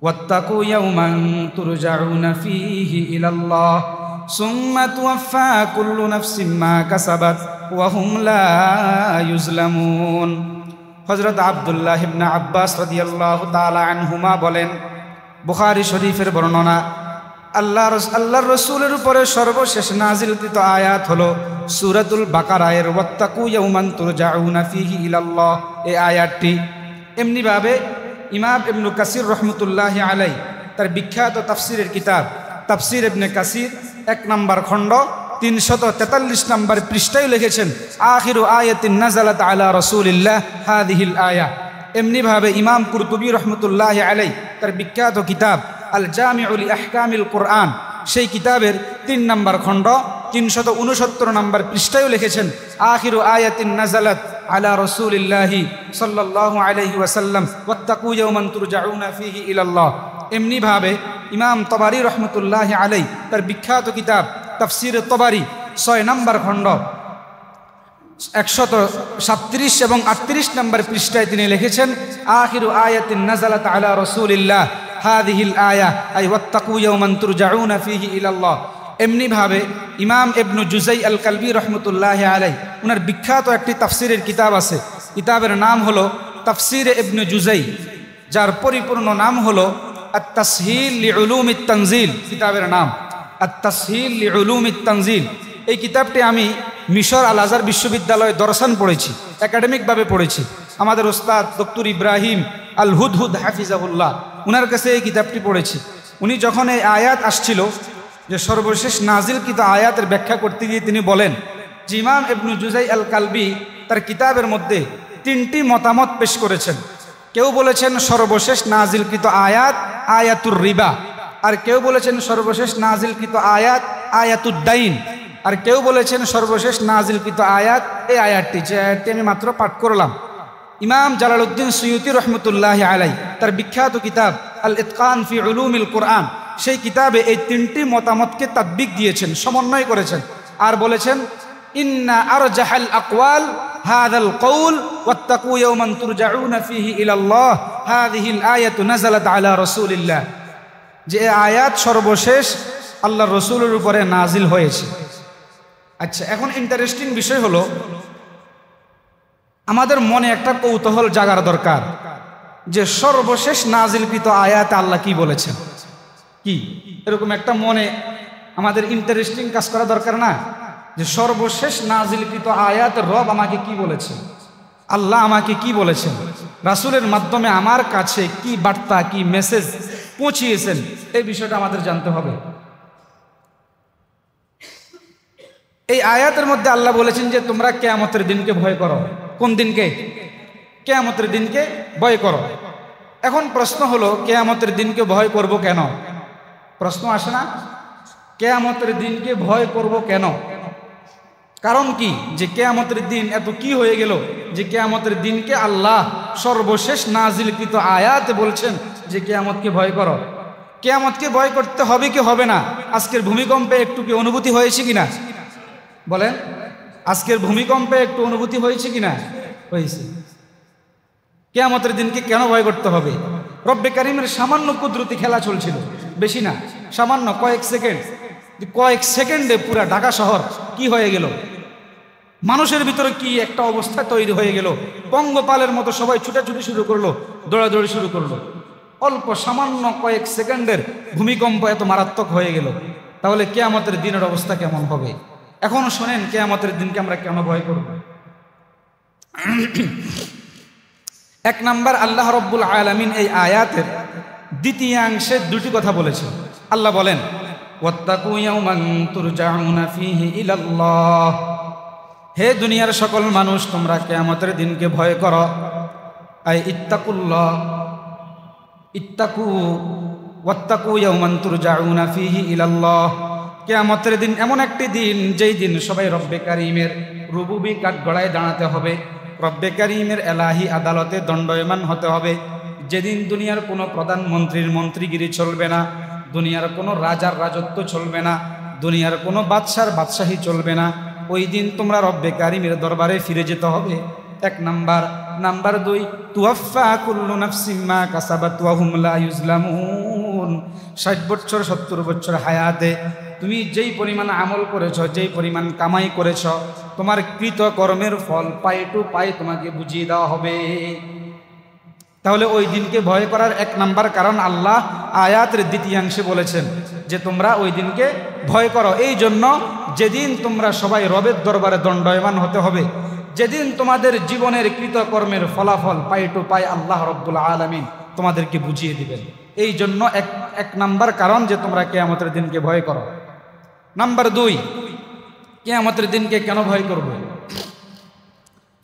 ওয়াত্তাকু ইয়াওমান তুরজাউনা ফীহি ইলাল্লাহ সুম্মা তুওয়াফফা কুল্লু নাফসিন মা কাসাবাত ওয়া হুম লা ইউজলামুন। হযরত আব্দুল্লাহ ইবনে আব্বাস রাদিয়াল্লাহু তাআলা আনহুমা বলেন, বুখারী শরীফের বর্ণনা, আল্লাহর রাসূলের উপরে সর্বশেষ নাজিলকৃত আয়াত হলো সূরাতুল বাকারায়ের ওয়াত্তাকু ইয়াওমান তুরজাউনা ফীহি ইলাল্লাহ। এই আয়াতটি এমনিভাবে ইমাম ইবনে কাসির রাহমাতুল্লাহি আলাইহি তার বিখ্যাত তাফসীরের কিতাব তাফসীর ইবনে কাসির 1 নম্বর খণ্ড 343 নম্বর পৃষ্ঠায় লিখেছেন, আখিরু আয়াতিন নাযালাত আলা রাসূলিল্লাহ হাযিহিল আয়া। এমনিভাবে ইমাম কুরতুবী রাহমাতুল্লাহি আলাইহি তার বিখ্যাত কিতাব আল জামিউ লি আহকামিল কুরআন, সেই কিতাবের 3 নম্বর খণ্ড 369 নম্বর পৃষ্ঠায় লিখেছেন, আখিরু আয়াতিন নাযালাত আলা রাসূলিল্লাহি সাল্লাল্লাহু আলাইহি ওয়াসাল্লাম ওয়াত্তাকু ইয়াওমান তুরজাউনা ফীহি ইলাল্লাহ। এমনিভাবে ইমাম তবারী রহমতুল্লাহি আলাইহি তার বিখ্যাত কিতাব তাফসীর তবারী 6 নম্বর খণ্ড 137 এবং 38 নম্বর পৃষ্ঠায় তিনি লিখেছেন, আখিরু আয়াতিন নাযালাত আলা রাসূলিল্লাহ হাযিহিল আয়া আই ওয়াত্তাকু ইয়াওমান তুরজাউনা ফীহি ইলাল্লাহ। এমনিভাবে ইমাম ইবনু জুজাই আল কালবি রহমতুল্লাহি আলাইহি ওনার বিখ্যাত একটি তাফসীরের কিতাব আছে, কিতাবের নাম হলো তাফসীর ইবনে জুজাই, যার পরিপূর্ণ নাম হলো আত-তাসহিল লিউলুমিত তানজিল। কিতাবের নাম আত-তাসহিল লিউলুমিত তানজিল। এই কিতাবটি আমি মিশর আল আজহার বিশ্ববিদ্যালয়ে দর্শন পড়েছি, একাডেমিকভাবে পড়েছি। আমাদের ওস্তাদ ডক্টর ইব্রাহিম আল হুদহুদ হাফিজাহুল্লাহ, উনার কাছে এই কিতাবটি পড়েছি। উনি যখন এই আয়াত আসছিল যে সর্বশেষ নাজিলকৃত আয়াতের ব্যাখ্যা করতে গিয়ে তিনি বলেন যে ইমাম ইবনু জুজাই আল কালবি তার কিতাবের মধ্যে 3টি মতামত পেশ করেছেন। কেউ বলেছেন সর্বশেষ নাজিলকৃত আয়াত আয়াতুর রিবা, আর কেউ বলেছেন সর্বশেষ নাজিলকৃত আয়াত আয়াতুদ দাইন, আর কেউ বলেছেন সর্বশেষ নাজিলকৃত আয়াত এই আয়াতটি, যে আয়াতটি আমি মাত্র পাঠ করলাম। ইমাম জালালউদ্দিন সুয়ুতি রহমতুল্লাহি আলাইহি তার বিখ্যাত কিতাব আল ইতকান ফি উলুমিল কুরআন, সেই কিতাবে এই 3টি মতামতকে তাদবিক দিয়েছেন, সমন্বয় করেছেন, আর বলেছেন ইন্না আরজাহাল আকওয়াল হাযাল কওল ওয়াত্তাকু ইয়াওমান তুরজাউনা ফীহি ইলাল্লাহ হাযিহিল আয়াতু নাযালাত আলা রাসূলিল্লাহ, যে আয়াত সর্বশেষ আল্লাহর রাসূলের উপরে নাজিল হয়েছে। আচ্ছা, এখন ইন্টারেস্টিং বিষয় হলো আমাদের মনে একটা কৌতূহল জাগার দরকার যে সর্বশেষ নাজিলকৃত আয়াতে আল্লাহ কি বলেছেন, কি এরকম একটা মনে আমাদের ইন্টারেস্টিং কাজ করা দরকার না, যে সর্বশেষ নাজিলকৃত আয়াতে রব আমাকে কি বলেছেন, আল্লাহ আমাকে কি বলেছেন, রাসূলের মাধ্যমে আমার কাছে কি বার্তা কি মেসেজ পৌঁছিয়েছেন, এই বিষয়টা আমাদের জানতে হবে। এই আয়াতের মধ্যে আল্লাহ বলেছেন যে তোমরা কিয়ামতের দিনকে ভয় করো। কোন দিনকে? কিয়ামতের দিনকে ভয় করো। এখন প্রশ্ন হলো কিয়ামতের দিনকে ভয় করব কেন? প্রশ্ন আসে না, কিয়ামতের দিনকে ভয় করব কেন? কারণ কি যে কিয়ামতের দিন এত কি হয়ে গেল যে কিয়ামতের দিনকে আল্লাহ সর্বশেষ নাজিলকৃত আয়াতে বলছেন যে কিয়ামতকে ভয় করো। কিয়ামতকে ভয় করতে হবে কি হবে না? আজকের ভূমিকম্পে একটু কি অনুভূতি হয়েছে কিনা বলেন? আজকের ভূমিকম্পে একটু অনুভূতি হয়েছে কিনা? হয়েছে। কিয়ামতের দিনকে কেন ভয় করতে হবে? রব্বে কারিমের সামান্য কুদরতি খেলা চলছিল, বেশি না, সামান্য কয়েক সেকেন্ডে পুরা ঢাকা শহর কি হয়ে গেল, মানুষের ভিতরে কি একটা অবস্থা তৈরি হয়ে গেল, পঙ্গপালের মতো সবাই ছুটাছুটি শুরু করলো, দৌড়াদৌড়ি শুরু করলো। অল্প সামান্য কয়েক সেকেন্ডের ভূমিকম্প এত মারাত্মক হয়ে গেল, তাহলে কিয়ামতের দিনের অবস্থা কেমন হবে? এখন শোনেন কিয়ামতের দিনকে আমরা কেন ভয় করব। 1 নাম্বার, আল্লাহ রব্বুল আলামিন এই আয়াতের দ্বিতীয়াংশে 2টি কথা বলেছেন। আল্লাহ বলেন ওয়াত্তাকু ইয়াওমান তুরজাউনা ফীহি ইলাল্লাহ, হে দুনিয়ার সকল মানুষ তোমরা কিয়ামতের দিনকে ভয় করো। আই ইত্তাকুল্লাহ, ইত্তাকু ওয়াত্তাকু ইয়াওমান তুরজাউনা ফীহি ইলাল্লাহ। কিয়ামতের দিন এমন একটি দিন যেই দিন সবাই রব্বে কারিমের রুবুবি কাঠগড়ায় দাঁড়াতে হবে, রব্বে কারিমের এলাহি আদালতে দণ্ডায়মান হতে হবে। যেদিন দুনিয়ার কোনো প্রধানমন্ত্রীর মন্ত্রীগিরি চলবে না, দুনিয়ার কোনো রাজার রাজত্ব চলবে না, দুনিয়ার কোনো বাদশার বাদশাহী চলবে না। ওই দিন তোমরা রব্বে কারিমের দরবারে ফিরে যেতে হবে। 1 নাম্বার। নাম্বার 2, তুওয়াফা কুল্লু নাফসিম মা কাসাবাত ওয়া হুম লা ইউজলামুন। 60 বছর 70 বছর হায়াতে তুমি যেই পরিমাণ আমল করেছ, যেই পরিমাণ কামাই করেছ, তোমার কৃত কর্মের ফল পাই টু পাই তোমাকে বুঝিয়ে দেওয়া হবে। তাহলে ওই দিনকে ভয় করার 1 নাম্বার কারণ আল্লাহ আয়াতের দ্বিতীয়াংশে বলেছেন যে তোমরা ওই দিনকে ভয় করো। এই জন্য যেদিন তোমরা সবাই রবের দরবারে দণ্ডায়মান হতে হবে, যেদিন তোমাদের জীবনের কৃতকর্মের ফলাফল পাই টু পাই আল্লাহ রব্বুল আলামিন তোমাদেরকে বুঝিয়ে দিবেন। এই জন্য এক নাম্বার কারণ যে তোমরা কিয়ামতের দিনকে ভয় করো। নাম্বার 2, কিয়ামতের দিনকে কেন ভয় করবে?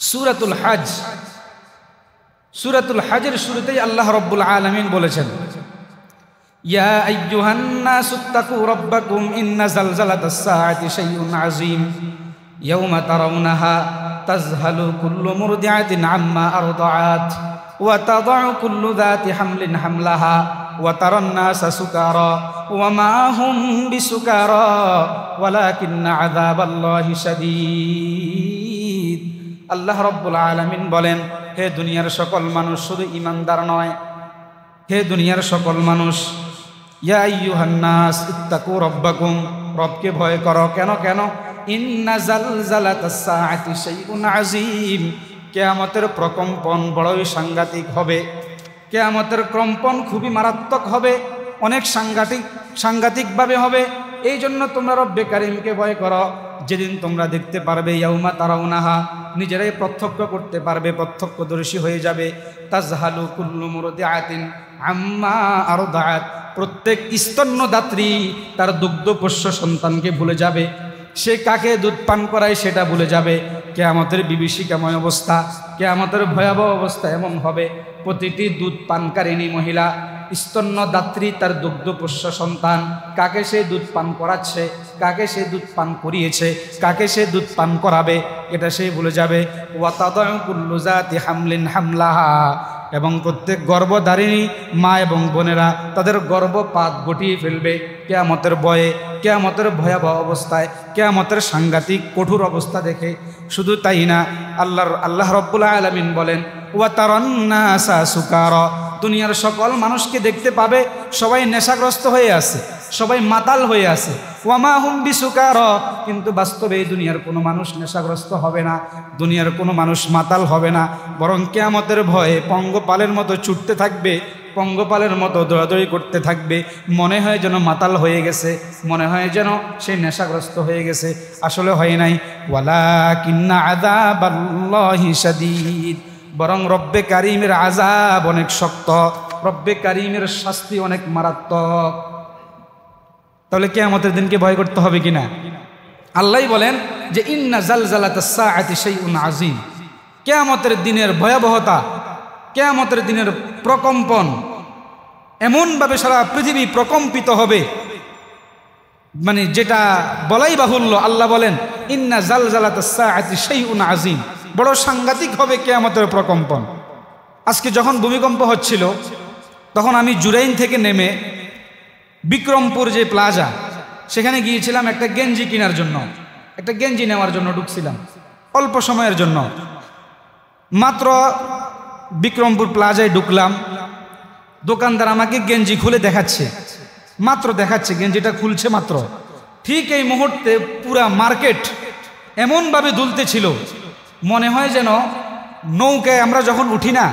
সূরাতুল হজ, সূরাতুল হজের শুরুতেই আল্লাহ রব্বুল আলামিন বলেছেন, ইয়া আইয়ুহান নাসুত্তাকু রাব্বাকুম ইন্না জালজালাতাস সাআতি শাইউন আযীম ইয়াওমা তারাউনাহা তাযহালু কুল্লু মুরদিআতিন আম্মা আরদাআত ওয়া তাদাউ কুল্লু যাতি হামলিন হামলাহা ওয়া তারান নাসা সুকারা ওয়া মা হুম বিসুকারা ওয়ালাকিন্না আযাবাল্লাহি শাদীদ। আল্লাহ রব্বুল আলামিন বলেন, হে দুনিয়ার সকল মানুষ, শুধু ঈমানদার নয়, হে দুনিয়ার সকল মানুষ, ইয়া আইয়ুহান নাস ইত্তাকু রাব্বাকুম, রবকে ভয় করো। কেন কেন? ইন্না জালজালাতাস সাআতি শাইউন আযীম, কিয়ামতের প্রকম্পন বড়ই সাংঘাতিক হবে। কিয়ামতের কম্পন খুবই মারাত্মক হবে, অনেক সাংঘাতিকভাবে হবে। এই জন্য তোমরা রব্বে কারিমকে ভয় করো। যেদিন তোমরা দেখতে পারবে, ইয়াউমা তারাউনাহা, নিজেরাই প্রত্যক্ষ করতে পারবে, প্রত্যক্ষদর্শী হয়ে যাবে। তাজহালু কুল্লু মুরদিআতিন আম্মা আরদাআত, প্রত্যেক স্তন্যদাত্রী তার দুগ্ধপোষ্য সন্তানকে ভুলে যাবে, সে কাকে দুধ পান করায় সেটা ভুলে যাবে। কিয়ামতের বিভীষিকাময় অবস্থা, কিয়ামতের ভয়াবহ অবস্থা এমন হবে, প্রতিটি দুধ পানকারিণী মহিলা, স্তন্যদাত্রী তার দুগ্ধপোষ্য সন্তান, কাকে সে দুধ পান করাচ্ছে, কাকে সে দুধ পান করিয়েছে, কাকে সে দুধ পান করাবে, এটা সে ভুলে যাবে। ওয়া তাদাউ কুল্লু যাতি হামলিন হামলাহা, এবং প্রত্যেক গর্ভধারিণী মা এবং বোনেরা তাদের গর্ভপাত ঘটিয়ে ফেলবে কিয়ামতের ভয়ে, কিয়ামতের ভয়াবহ অবস্থায়, কিয়ামতের সাংঘাতিক কঠোর অবস্থা দেখে। শুধু তাই না, আল্লাহ রব্বুল আলামিন বলেন, ওয়া তারান নাসা সুকারা, দুনিয়ার সকল মানুষকে দেখতে পাবে সবাই নেশাগ্রস্ত হয়ে আছে, সবাই মাতাল হয়ে আছে। ওয়া মা হুম বিসুকারা, কিন্তু বাস্তবে এই দুনিয়ার কোনো মানুষ নেশাগ্রস্ত হবে না, দুনিয়ার কোনো মানুষ মাতাল হবে না, বরং কিয়ামতের ভয়ে পঙ্গপালের মতো ছুটতে থাকবে, পঙ্গপালের মতো দৌড়াদৌড়ি করতে থাকবে। মনে হয় যেন মাতাল হয়ে গেছে, মনে হয় যেন সে নেশাগ্রস্ত হয়ে গেছে, আসলে হয় নাই। ওয়ালাকিন্না আযাবাল্লাহি শাদীদ, বরং রব্বে কারিমের আযাব অনেক শক্ত, রব্বে কারিমের শাস্তি অনেক মারাত্মক। তাহলে কিয়ামতের দিনকে ভয় করতে হবে কিনা? আল্লাহ বলেন যে ইন্না জালজালাতাস সাআতি শাইউন আযীম, কিয়ামতের দিনের ভয়াবহতা, কিয়ামতের দিনের প্রকম্পন এমনভাবে সারা পৃথিবী প্রকম্পিত হবে, মানে যেটা বলাই বাহুল্য। আল্লাহ বলেন ইন্না জালজালাতাস সাআতি শাইউন আযীম, বড় সাংঘাতিক হবে কিয়ামতের প্রকম্পন। আজকে যখন ভূমিকম্প হচ্ছিল, তখন আমি জুরাইন থেকে নেমে বিক্রমপুর যে প্লাজা, সেখানে গিয়েছিলাম একটা গেঞ্জি কেনার জন্য, একটা গেঞ্জি নেওয়ার জন্য ঢুকছিলাম অল্প সময়ের জন্য। মাত্র বিক্রমপুর প্লাজায় ঢুকলাম, দোকানদার আমাকে গেঞ্জি খুলে দেখাচ্ছে, মাত্র দেখাচ্ছে, গেঞ্জিটা খুলছে মাত্র। ঠিক এই মুহূর্তে পুরা মার্কেট এমনভাবে দুলতে ছিল, মনে হয় যেন নৌকায় আমরা যখন উঠি না,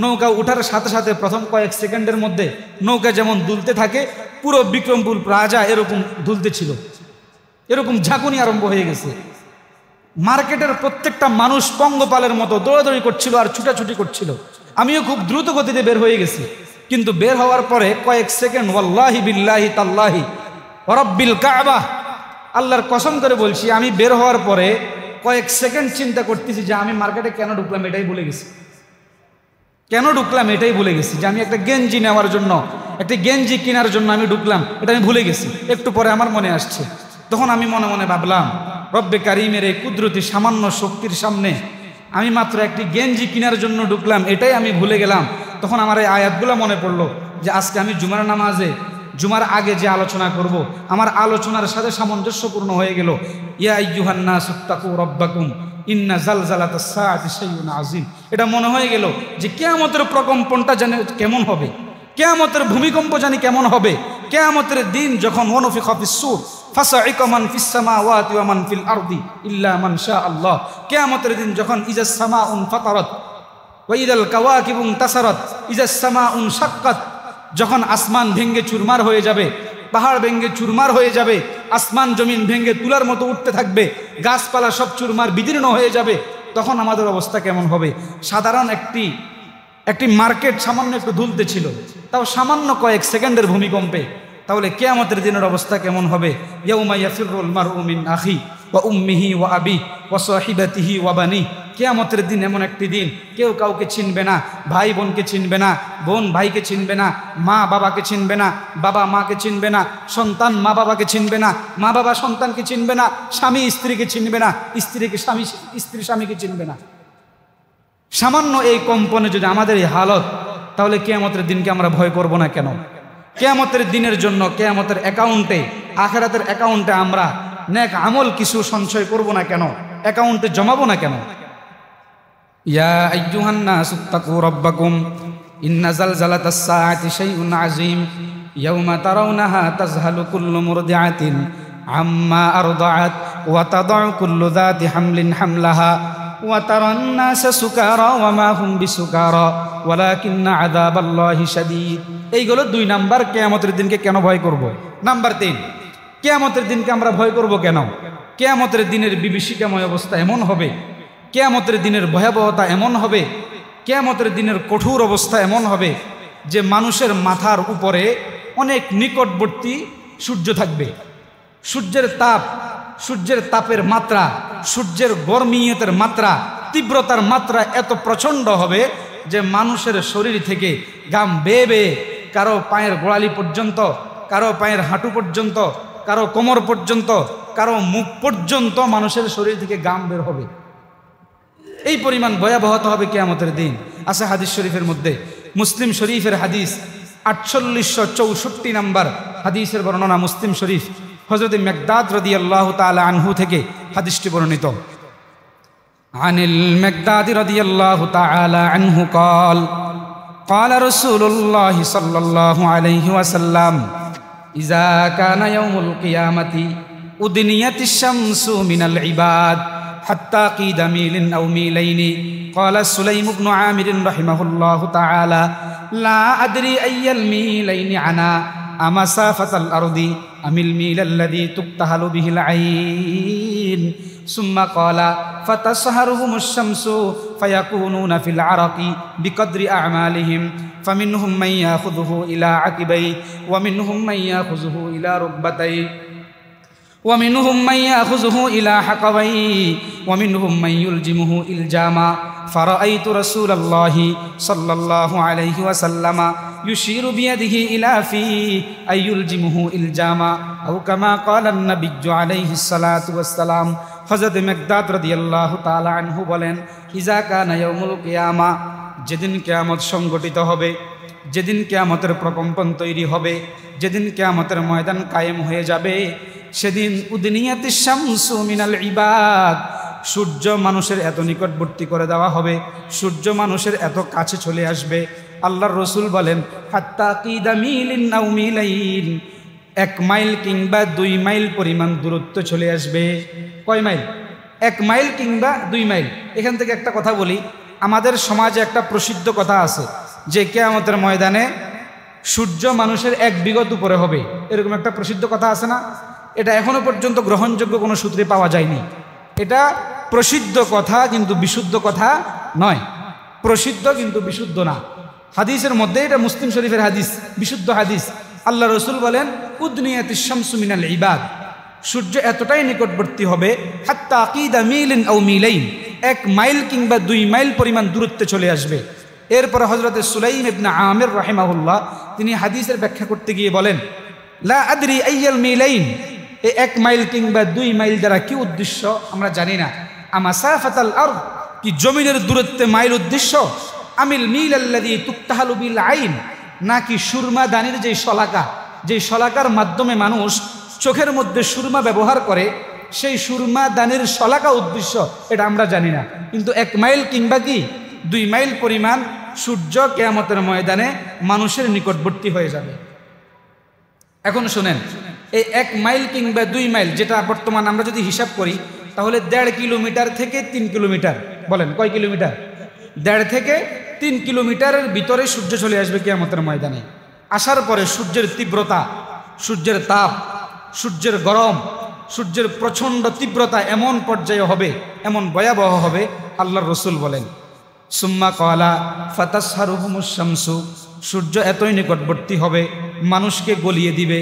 নৌকা উঠার সাথে সাথে প্রথম কয়েক সেকেন্ডের মধ্যে নৌকা যেমন দুলতে থাকে, পুরো বিক্রমপুর প্লাজা এরকম দুলতে ছিল, এরকম ঝাঁকুনি আরম্ভ হয়ে গেছে। মার্কেটের প্রত্যেকটা মানুষ পঙ্গপালের মতো দৌড়াদৌড়ি করছিল আর ছুটাছুটি করছিল। আমিও খুব দ্রুত গতিতে বের হয়ে গেছি, কিন্তু বের হওয়ার পরে কয়েক সেকেন্ড, ওয়াল্লাহি বিল্লাহি তাল্লাহি রাব্বিল কাবা, আল্লাহর কসম করে বলছি, আমি বের হওয়ার পরে কয়েক সেকেন্ড চিন্তা করতেছি যে আমি মার্কেটে কেন ঢুকলাম এটাই ভুলে গেছি, কেন ঢুকলাম এটাই ভুলে গেছি, যে আমি একটা গেঞ্জি নেওয়ার জন্য, একটা গেঞ্জি কেনার জন্য আমি ঢুকলাম, এটা আমি ভুলে গেছি। একটু পরে আমার মনে আসছে, তখন আমি মনে মনে ভাবলাম, রব্বে কারিমের এই কুদরতি সামান্য শক্তির সামনে আমি মাত্র একটি গেঞ্জি কেনার জন্য ঢুকলাম, এটাই আমি ভুলে গেলাম। তখন আমার এই আয়াতগুলো মনে পড়লো যে আজকে আমি জুমার নামাজে জুমার আগে যে আলোচনা করব আমার আলোচনার সাথে সামঞ্জস্যপূর্ণ হয়ে গেল। ইয়া আইয়ুহান নাসু তাকু রাব্বাকুম ইন্না জালজালাতাস সাআতি শাইউন আযীম। এটা মনে হয়ে গেল যে কিয়ামতের প্রকম্পনটা জানে কেমন হবে, কিয়ামতের ভূমিকম্প জানি কেমন হবে, কিয়ামতের দিন যখন ওয়ানুফিখা ফিস-সূর ফাসাইকা মান ফিস সামাওয়াতি ওয়া মান ফিল আরদি ইল্লা মান শা আল্লাহ। কিয়ামতের দিন যখন ইজাস সামাউন ফাতারাত ওয়া ইদাল কাওয়াকিবু ইনতাসারাত ইজাস সামাউন শাক্কাত, যখন আসমান ভেঙ্গে চুরমার হয়ে যাবে, পাহাড় ভেঙ্গে চুরমার হয়ে যাবে, আসমান জমিন ভেঙ্গে তুলার মতো উঠতে থাকবে, গাছপালা সব চুরমার বিদীর্ণ হয়ে যাবে, তখন আমাদের অবস্থা কেমন হবে? সাধারণ একটি মার্কেট সামান্য একটু দুলতে ছিল, তাও সামান্য কয়েক সেকেন্ডের ভূমিকম্পে, তাহলে কিয়ামতের দিনের অবস্থা কেমন হবে? ইয়াউমা ইয়াফিরুল মারউ মিন আখি ওয়া উম্মিহি ওয়া আবি ওয়া সাহিবাতিহি ওয়া বানি। কিয়ামতের দিন এমন একটি দিন, কেউ কাউকে চিনবে না, ভাই বোনকে চিনবে না, বোন ভাইকে চিনবে না, মা বাবাকে চিনবে না, বাবা মাকে চিনবে না, সন্তান মা বাবাকে চিনবে না, মা বাবা সন্তানকে চিনবে না, স্বামী স্ত্রীকে চিনবে না, স্ত্রী স্বামীকে চিনবে না। সামান্য এই কম্পনে যদি আমাদের এই হালত, তাহলে কিয়ামতের দিনকে আমরা ভয় করব না কেন? কিয়ামতের দিনের জন্য কিয়ামতের অ্যাকাউন্টে, আখিরাতের অ্যাকাউন্টে আমরা নেক আমল কিছু সঞ্চয় করব না কেন? অ্যাকাউন্টে জমাবো না কেন? ইয়া আইয়ুহান নাসু তাকু রাব্বাকুম ইন্না জালজালাতাস সাআতি শাইউন আযীম ইয়াওমা তারাউনাহা তাযহালু কুল্লু মুরদিআতিন আম্মা আরদাআত ওয়া তাদাউ কুল্লু যাতি হামলিন হামলাহা ওয়া তারান নাসা সুকারা ওয়া মা হুম বিসুকারা ওয়ালাকিন্না আযাবাল্লাহি শাদীদ। এইগুলো 2 নাম্বার কিয়ামতের দিনকে কেন ভয় করব। নাম্বার 3, কিয়ামতের দিনকে আমরা ভয় করব কেন? কিয়ামতের দিনের বিভীষিকাময় অবস্থা এমন হবে, কিয়ামতের দিনের ভয়াবহতা এমন হবে, কিয়ামতের দিনের কঠোর অবস্থা এমন হবে যে মানুষের মাথার উপরে অনেক নিকটবর্তী সূর্য থাকবে। সূর্যের তাপের মাত্রা, সূর্যের গরমিয়তের মাত্রা, তীব্রতার মাত্রা এত প্রচণ্ড হবে যে মানুষের শরীর থেকে ঘাম বেয়ে বেয়ে কারো পায়ের গোড়ালি পর্যন্ত, কারো পায়ের হাঁটু পর্যন্ত, কারো কোমর পর্যন্ত, কারো মুখ পর্যন্ত মানুষের শরীর থেকে ঘাম বের হবে। এই পরিমাণ ভয়াবহতা হবে কিয়ামতের দিন। আছে হাদিস শরীফের মধ্যে, মুসলিম শরীফের হাদিস 4864 নম্বর হাদিসের বর্ণনা, মুসলিম শরীফ, হযরত মিকদাদ রাদিয়াল্লাহু তাআলা আনহু থেকে হাদিসটি বর্ণিত। আনিল মিকদাদ রাদিয়াল্লাহু তাআলা আনহু قال قال رسول الله صلى الله عليه وسلم إذا كان يوم القيامة أدنيت الشمس من العباد حتى قيد ميل أو ميلين. قال سليم بن عامر رحمه الله تعالى لا أدري أي الميلين عنا أمسافة الأرض أم الميل الذي تبتهل به العين. ثم قال فتسهرهم الشمس فيكونون في العرق بقدر أعمالهم فمنهم من يأخذه إلى عقبيه ومنهم من يأخذه إلى ركبتيه ومنهم من يأخذه إلى حقويه ومنهم من يلجمه إلجاما. فرأيت رسول الله صلى الله عليه وسلم يشير بيده إلى فيه أن يلجمه إلجاما أو كما قال النبي عليه الصلاة والسلام. হযরত মিকদাদ রাদিয়াল্লাহু তাআলা আনহু বলেন, ইজা কানা ইয়াউমুল কিয়ামা, যেদিন কিয়ামত সংগঠিত হবে, যেদিন কিয়ামতের প্রকম্পন তৈরি হবে, যেদিন কিয়ামতের ময়দান কায়েম হয়ে যাবে, সেদিন উদনিয়াতিশ শামসু মিনাল ইবাদ, সূর্য মানুষের এত নিকটবর্তী করে দেওয়া হবে, সূর্য মানুষের এত কাছে চলে আসবে। আল্লাহর রাসূল বলেন, হাত্তা কিদা মিলিন আও মিলাইন, 1 মাইল কিংবা 2 মাইল পরিমাণ দূরত্ব চলে আসবে। কয় মাইল? 1 মাইল কিংবা 2 মাইল। এখান থেকে একটা কথা বলি, আমাদের সমাজে একটা প্রসিদ্ধ কথা আছে যে কিয়ামতের ময়দানে সূর্য মানুষের 1 বিঘত উপরে হবে, এরকম একটা প্রসিদ্ধ কথা আছে না? এটা এখনো পর্যন্ত গ্রহণযোগ্য কোনো সূত্রে পাওয়া যায়নি। এটা প্রসিদ্ধ কথা কিন্তু বিশুদ্ধ কথা নয়, প্রসিদ্ধ কিন্তু বিশুদ্ধ না। হাদিসের মধ্যে, এটা মুসলিম শরীফের হাদিস, বিশুদ্ধ হাদিস। আল্লাহ রাসূল বলেন, উদনিয়াতিশ শামসু মিনাল ইবাদ, সূর্য এতটাই নিকটবর্তী হবে, হাত্তা আকিদা মিলিন আও মিলাইন, 1 মাইল কিংবা 2 মাইল পরিমাণ দূরত্বে চলে আসবে। এরপর হযরত সুলাইম ইবনে আমির রাহিমাহুল্লাহ তিনি হাদিসের ব্যাখ্যা করতে গিয়ে বলেন, লা আদরি আইয়াল মিলাইন, এই 1 মাইল কিংবা 2 মাইল দ্বারা কি উদ্দেশ্য আমরা জানি না। আমাসাফাতাল আরদ, কি জমিনের দূরত্বে মাইল উদ্দেশ্য? আমিল মিল আল্লাযী তুকতাহালু বিল আইন, নাকি সুরমা দানির যে শলাকা, যে শলাকার মাধ্যমে মানুষ চোখের মধ্যে সুরমা ব্যবহার করে, সেই সুরমা দানের শলাকা উদ্দেশ্য এটা আমরা জানি না, কিন্তু 1 মাইল কিংবা কি 2 মাইল পরিমাণ সূর্য কিয়ামতের ময়দানে মানুষের নিকটবর্তী হয়ে যাবে। এখন শুনেন, এই 1 মাইল কিংবা 2 মাইল যেটা বর্তমান আমরা যদি হিসাব করি, তাহলে 1.5 কিলোমিটার থেকে 3 কিলোমিটার, বলেন কয় কিলোমিটার? 1.5 থেকে 3 কিলোমিটারের ভিতরে সূর্য চলে আসবে কিয়ামতের ময়দানে। আসার পরে সূর্যের তীব্রতা, সূর্যের তাপ, সূর্যের গরম, সূর্যের প্রচণ্ড তীব্রতা এমন পর্যায়ে হবে, এমন ভয়াবহ হবে, আল্লাহর রসুল বলেন সুম্মা ক্বালা ফাতাসহারুহুমুশ শামসু, সূর্য এতই নিকটবর্তী হবে মানুষকে গলিয়ে দিবে,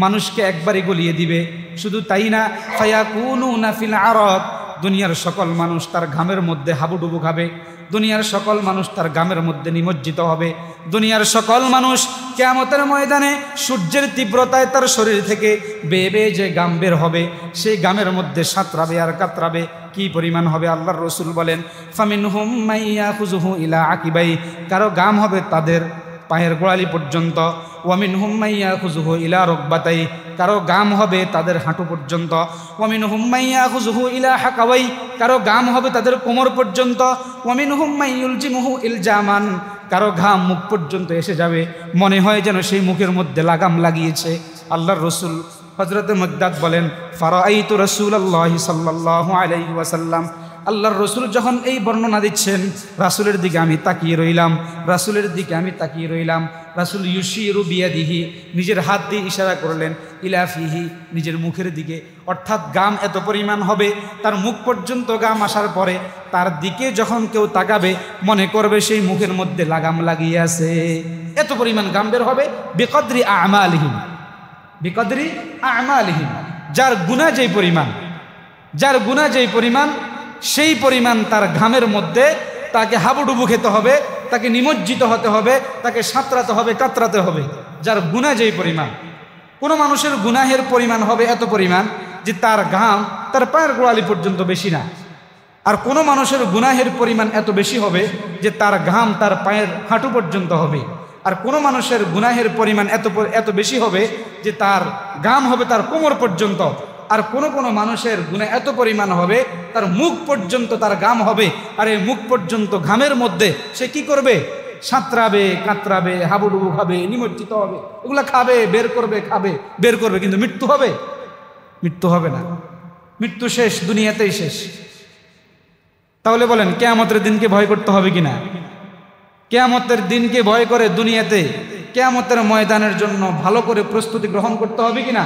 মানুষকে একবারে গলিয়ে দিবে। শুধু তাই না, ফায়াকুনুনা ফিল আরাদ, দুনিয়ার সকল মানুষ তার ঘামের মধ্যে হাবুডুবু খাবে, দুনিয়ার সকল মানুষ তার ঘামের মধ্যে নিমজ্জিত হবে, দুনিয়ার সকল মানুষ কিয়ামতের ময়দানে সূর্যের তীব্রতায় তার শরীর থেকে বেয়ে বেয়ে যে ঘাম বের হবে, সেই ঘামের মধ্যে সাঁতরাবে আর কাতরাবে। কি পরিমাণ হবে? আল্লাহর রসুল বলেন ফামিনহুম মাইয়াখুযুহু ইলা আকিবাই, কারো ঘাম হবে তাদের পায়ের গোড়ালি পর্যন্ত, ওয়ামিনহুম মাইয়াখুযুহু ইলা রুকবাতাই, কারো ঘাম হবে তাদের হাঁটু পর্যন্ত, ওয়ামিনহুম মাইয়াখুযুহু ইলা হাকাওয়াই, কারো ঘাম হবে তাদের কোমর পর্যন্ত, ওয়ামিনহুম মাইয়ুলজিমুহু ইলজামান, কারো ঘাম মুখ পর্যন্ত এসে যাবে, মনে হয় যেন সেই মুখের মধ্যে লাগাম লাগিয়েছে। আল্লাহর রসুল হযরত মিকদাদ বলেন ফারাআইতু রাসূলুল্লাহি সাল্লাল্লাহু আলাইহি ওয়াসাল্লাম, আল্লাহর রসুল যখন এই বর্ণনা দিচ্ছেন, রাসূলের দিকে আমি তাকিয়ে রইলাম, রাসূলের দিকে আমি তাকিয়ে রইলাম। রাসূল ইউশিরু বিয়াদিহি, নিজের হাত দিয়ে ইশারা করলেন, ইলা ফিহি, নিজের মুখের দিকে, অর্থাৎ ঘাম এত পরিমাণ হবে তার মুখ পর্যন্ত ঘাম আসার পরে তার দিকে যখন কেউ তাকাবে মনে করবে সেই মুখের মধ্যে লাগাম লাগিয়ে আছে, এত পরিমাণ ঘাম বের হবে। বিকদরি আমালিহিম, বিকদরি আমালিহিম, যার গুনাহ যেই পরিমাণ, যার গুনাহ যেই পরিমাণ, সেই পরিমাণ তার ঘামের মধ্যে তাকে হাবুডুবু খেতে হবে, তাকে নিমজ্জিত হতে হবে, তাকে সাঁতরাতে হবে, কাতরাতে হবে। যার গুনাহ যেই পরিমাণ, কোনো মানুষের গুনাহের পরিমাণ হবে এত পরিমাণ যে তার ঘাম তার পায়ের গোড়ালি পর্যন্ত বেশি না, আর কোনো মানুষের গুনাহের পরিমাণ এত বেশি হবে যে তার ঘাম তার পায়ের হাঁটু পর্যন্ত হবে, আর কোনো মানুষের গুনাহের পরিমাণ এত বেশি হবে যে তার ঘাম হবে তার কোমর পর্যন্ত, আর কোনো কোনো মানুষের গুনাহ এত পরিমাণ হবে তার মুখ পর্যন্ত তার ঘাম হবে, আর এই মুখ পর্যন্ত ঘামের মধ্যে সে কি করবে? সাঁতরাবে, কাতরাবে, হাবুডুবু খাবে, নিমজ্জিত হবে, এগুলা খাবে, বের করবে, খাবে, বের করবে, কিন্তু মৃত্যু হবে? মৃত্যু হবে না, মৃত্যু শেষ, দুনিয়াতেই শেষ। তাহলে বলেন কিয়ামতের দিনকে ভয় করতে হবে কিনা? কিয়ামতের দিনকে ভয় করে দুনিয়াতে কিয়ামতের ময়দানের জন্য ভালো করে প্রস্তুতি গ্রহণ করতে হবে কিনা?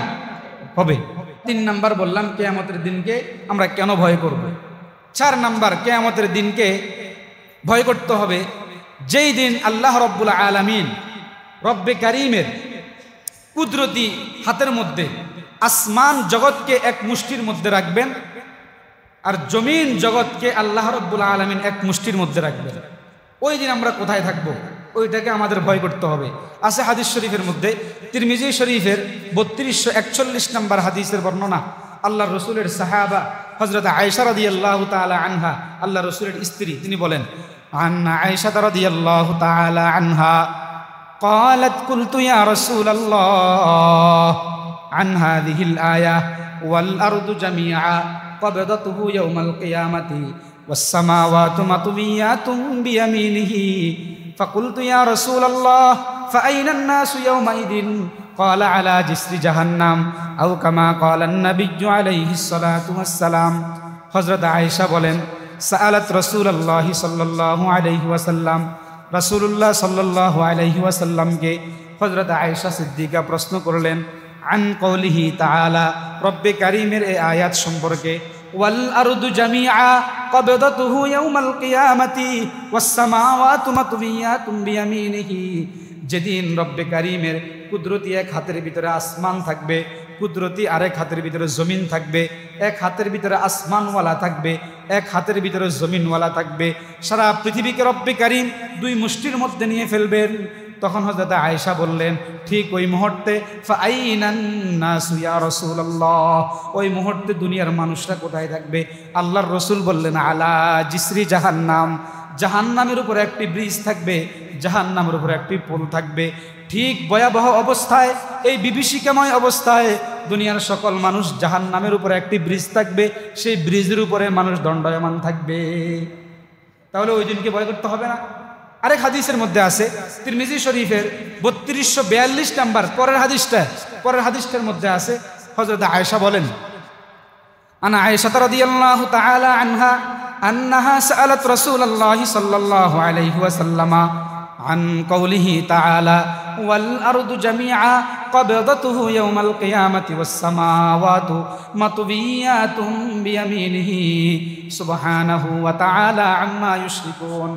হবে। 3 নাম্বার বললাম কিয়ামতের দিনকে আমরা কেন ভয় করব। 4 নাম্বার, কিয়ামতের দিনকে ভয় করতে হবে যেই দিন আল্লাহ রব্বুল আলামিন, রব্বে কারিমের কুদরতি হাতের মধ্যে আসমান জগৎকে এক মুষ্টির মধ্যে রাখবেন, আর জমিন জগৎকে আল্লাহ রব্বুল আলামিন এক মুষ্টির মধ্যে রাখবেন। ওই দিন আমরা কোথায় থাকবো? ওইটাকে আমাদের ভয় করতে হবে। আছে হাদিস শরীফের মধ্যে, তিরমিজি শরীফের 3241 নম্বর হাদিসের বর্ণনা, আল্লাহর রসুলের সাহাবা হযরত আয়েশা রাদিয়াল্লাহু তাআলা আনহা, আল্লাহর রসুলের স্ত্রী, তিনি বলেন আন আয়েশা রাদিয়াল্লাহু তাআলা আনহা قالت قلت يا رسول الله عن هذه الآية والأرض جميعا قبضته يوم القيامة والسماوات مطويات بيمينه فقلت يا رسول الله فأين الناس يومئذ قال على جسر جهنم أو كما قال النبي عليه الصلاة والسلام হযরত আয়েশা বলেন সাআলাত রাসূলুল্লাহ সাল্লাল্লাহু আলাইহি ওয়াসাল্লাম, রাসূলুল্লাহ সাল্লাল্লাহু আলাইহি ওয়াসাল্লামকে হযরত আয়েশা সিদ্দিকা প্রশ্ন করলেন আন কওলিহি তাআলা, রব্বে কারীমের এই আয়াত সম্পর্কে, ওয়াল আরদু জামিআ কবদাতুহু ইয়াউমাল কিয়ামাতি ওয়াস সামাওয়াতু মাতবিয়াতুম বিয়ামিনিহি, যেদিন রব্বে কারীমের কুদরতি এক হাতের ভিতরে আসমান থাকবে, কুদরতি আরেক হাতের ভিতরে জমিন থাকবে, এক হাতের ভিতরে আসমানওয়ালা থাকবে, এক হাতের ভিতরে জমিনওয়ালা থাকবে, সারা পৃথিবীকে রব্বে কারীম দুই মুষ্টির মধ্যে নিয়ে ফেলবেন। তখন হযরত আয়েশা বললেন, ঠিক ওই মুহূর্তে ফাআইনান নাসু ইয়া রাসূলুল্লাহ, ওই মুহূর্তে দুনিয়ার মানুষরা কোথায় থাকবে? আল্লাহর রসুল বললেন আলা জিসরি জাহান্নাম, জাহান্নামের উপরে একটি ব্রিজ থাকবে, জাহান্নামের উপরে একটি পোল থাকবে। ঠিক ভয়াবহ অবস্থায়, এই বিভীষিকাময় অবস্থায় দুনিয়ার সকল মানুষ, জাহান্নামের উপরে একটি ব্রিজ থাকবে, সেই ব্রিজের উপরে মানুষ দণ্ডায়মান থাকবে। তাহলে ওই দিনকে ভয় করতে হবে না? আরেক হাদিসের মধ্যে আছে, তিরমিজি শরীফের 3242 নাম্বার পরের হাদিসটার মধ্যে আছে, হযরত আয়েশা বলেন, আনা আয়েশা রাদিয়াল্লাহু তাআলা আনহা আন্নাহা সাআলাত রাসূলুল্লাহি সাল্লাল্লাহু আলাইহি ওয়াসাল্লাম আন কওলিহি তাআলা ওয়াল আরদু জামিআ কবদতুহু ইয়াওমাল কিয়ামাতি ওয়াস সামাওয়াতু মাতবিয়াতুম বিয়ামিনিহি সুবহানাহু ওয়া তাআলা আম্মা ইউশরিকুন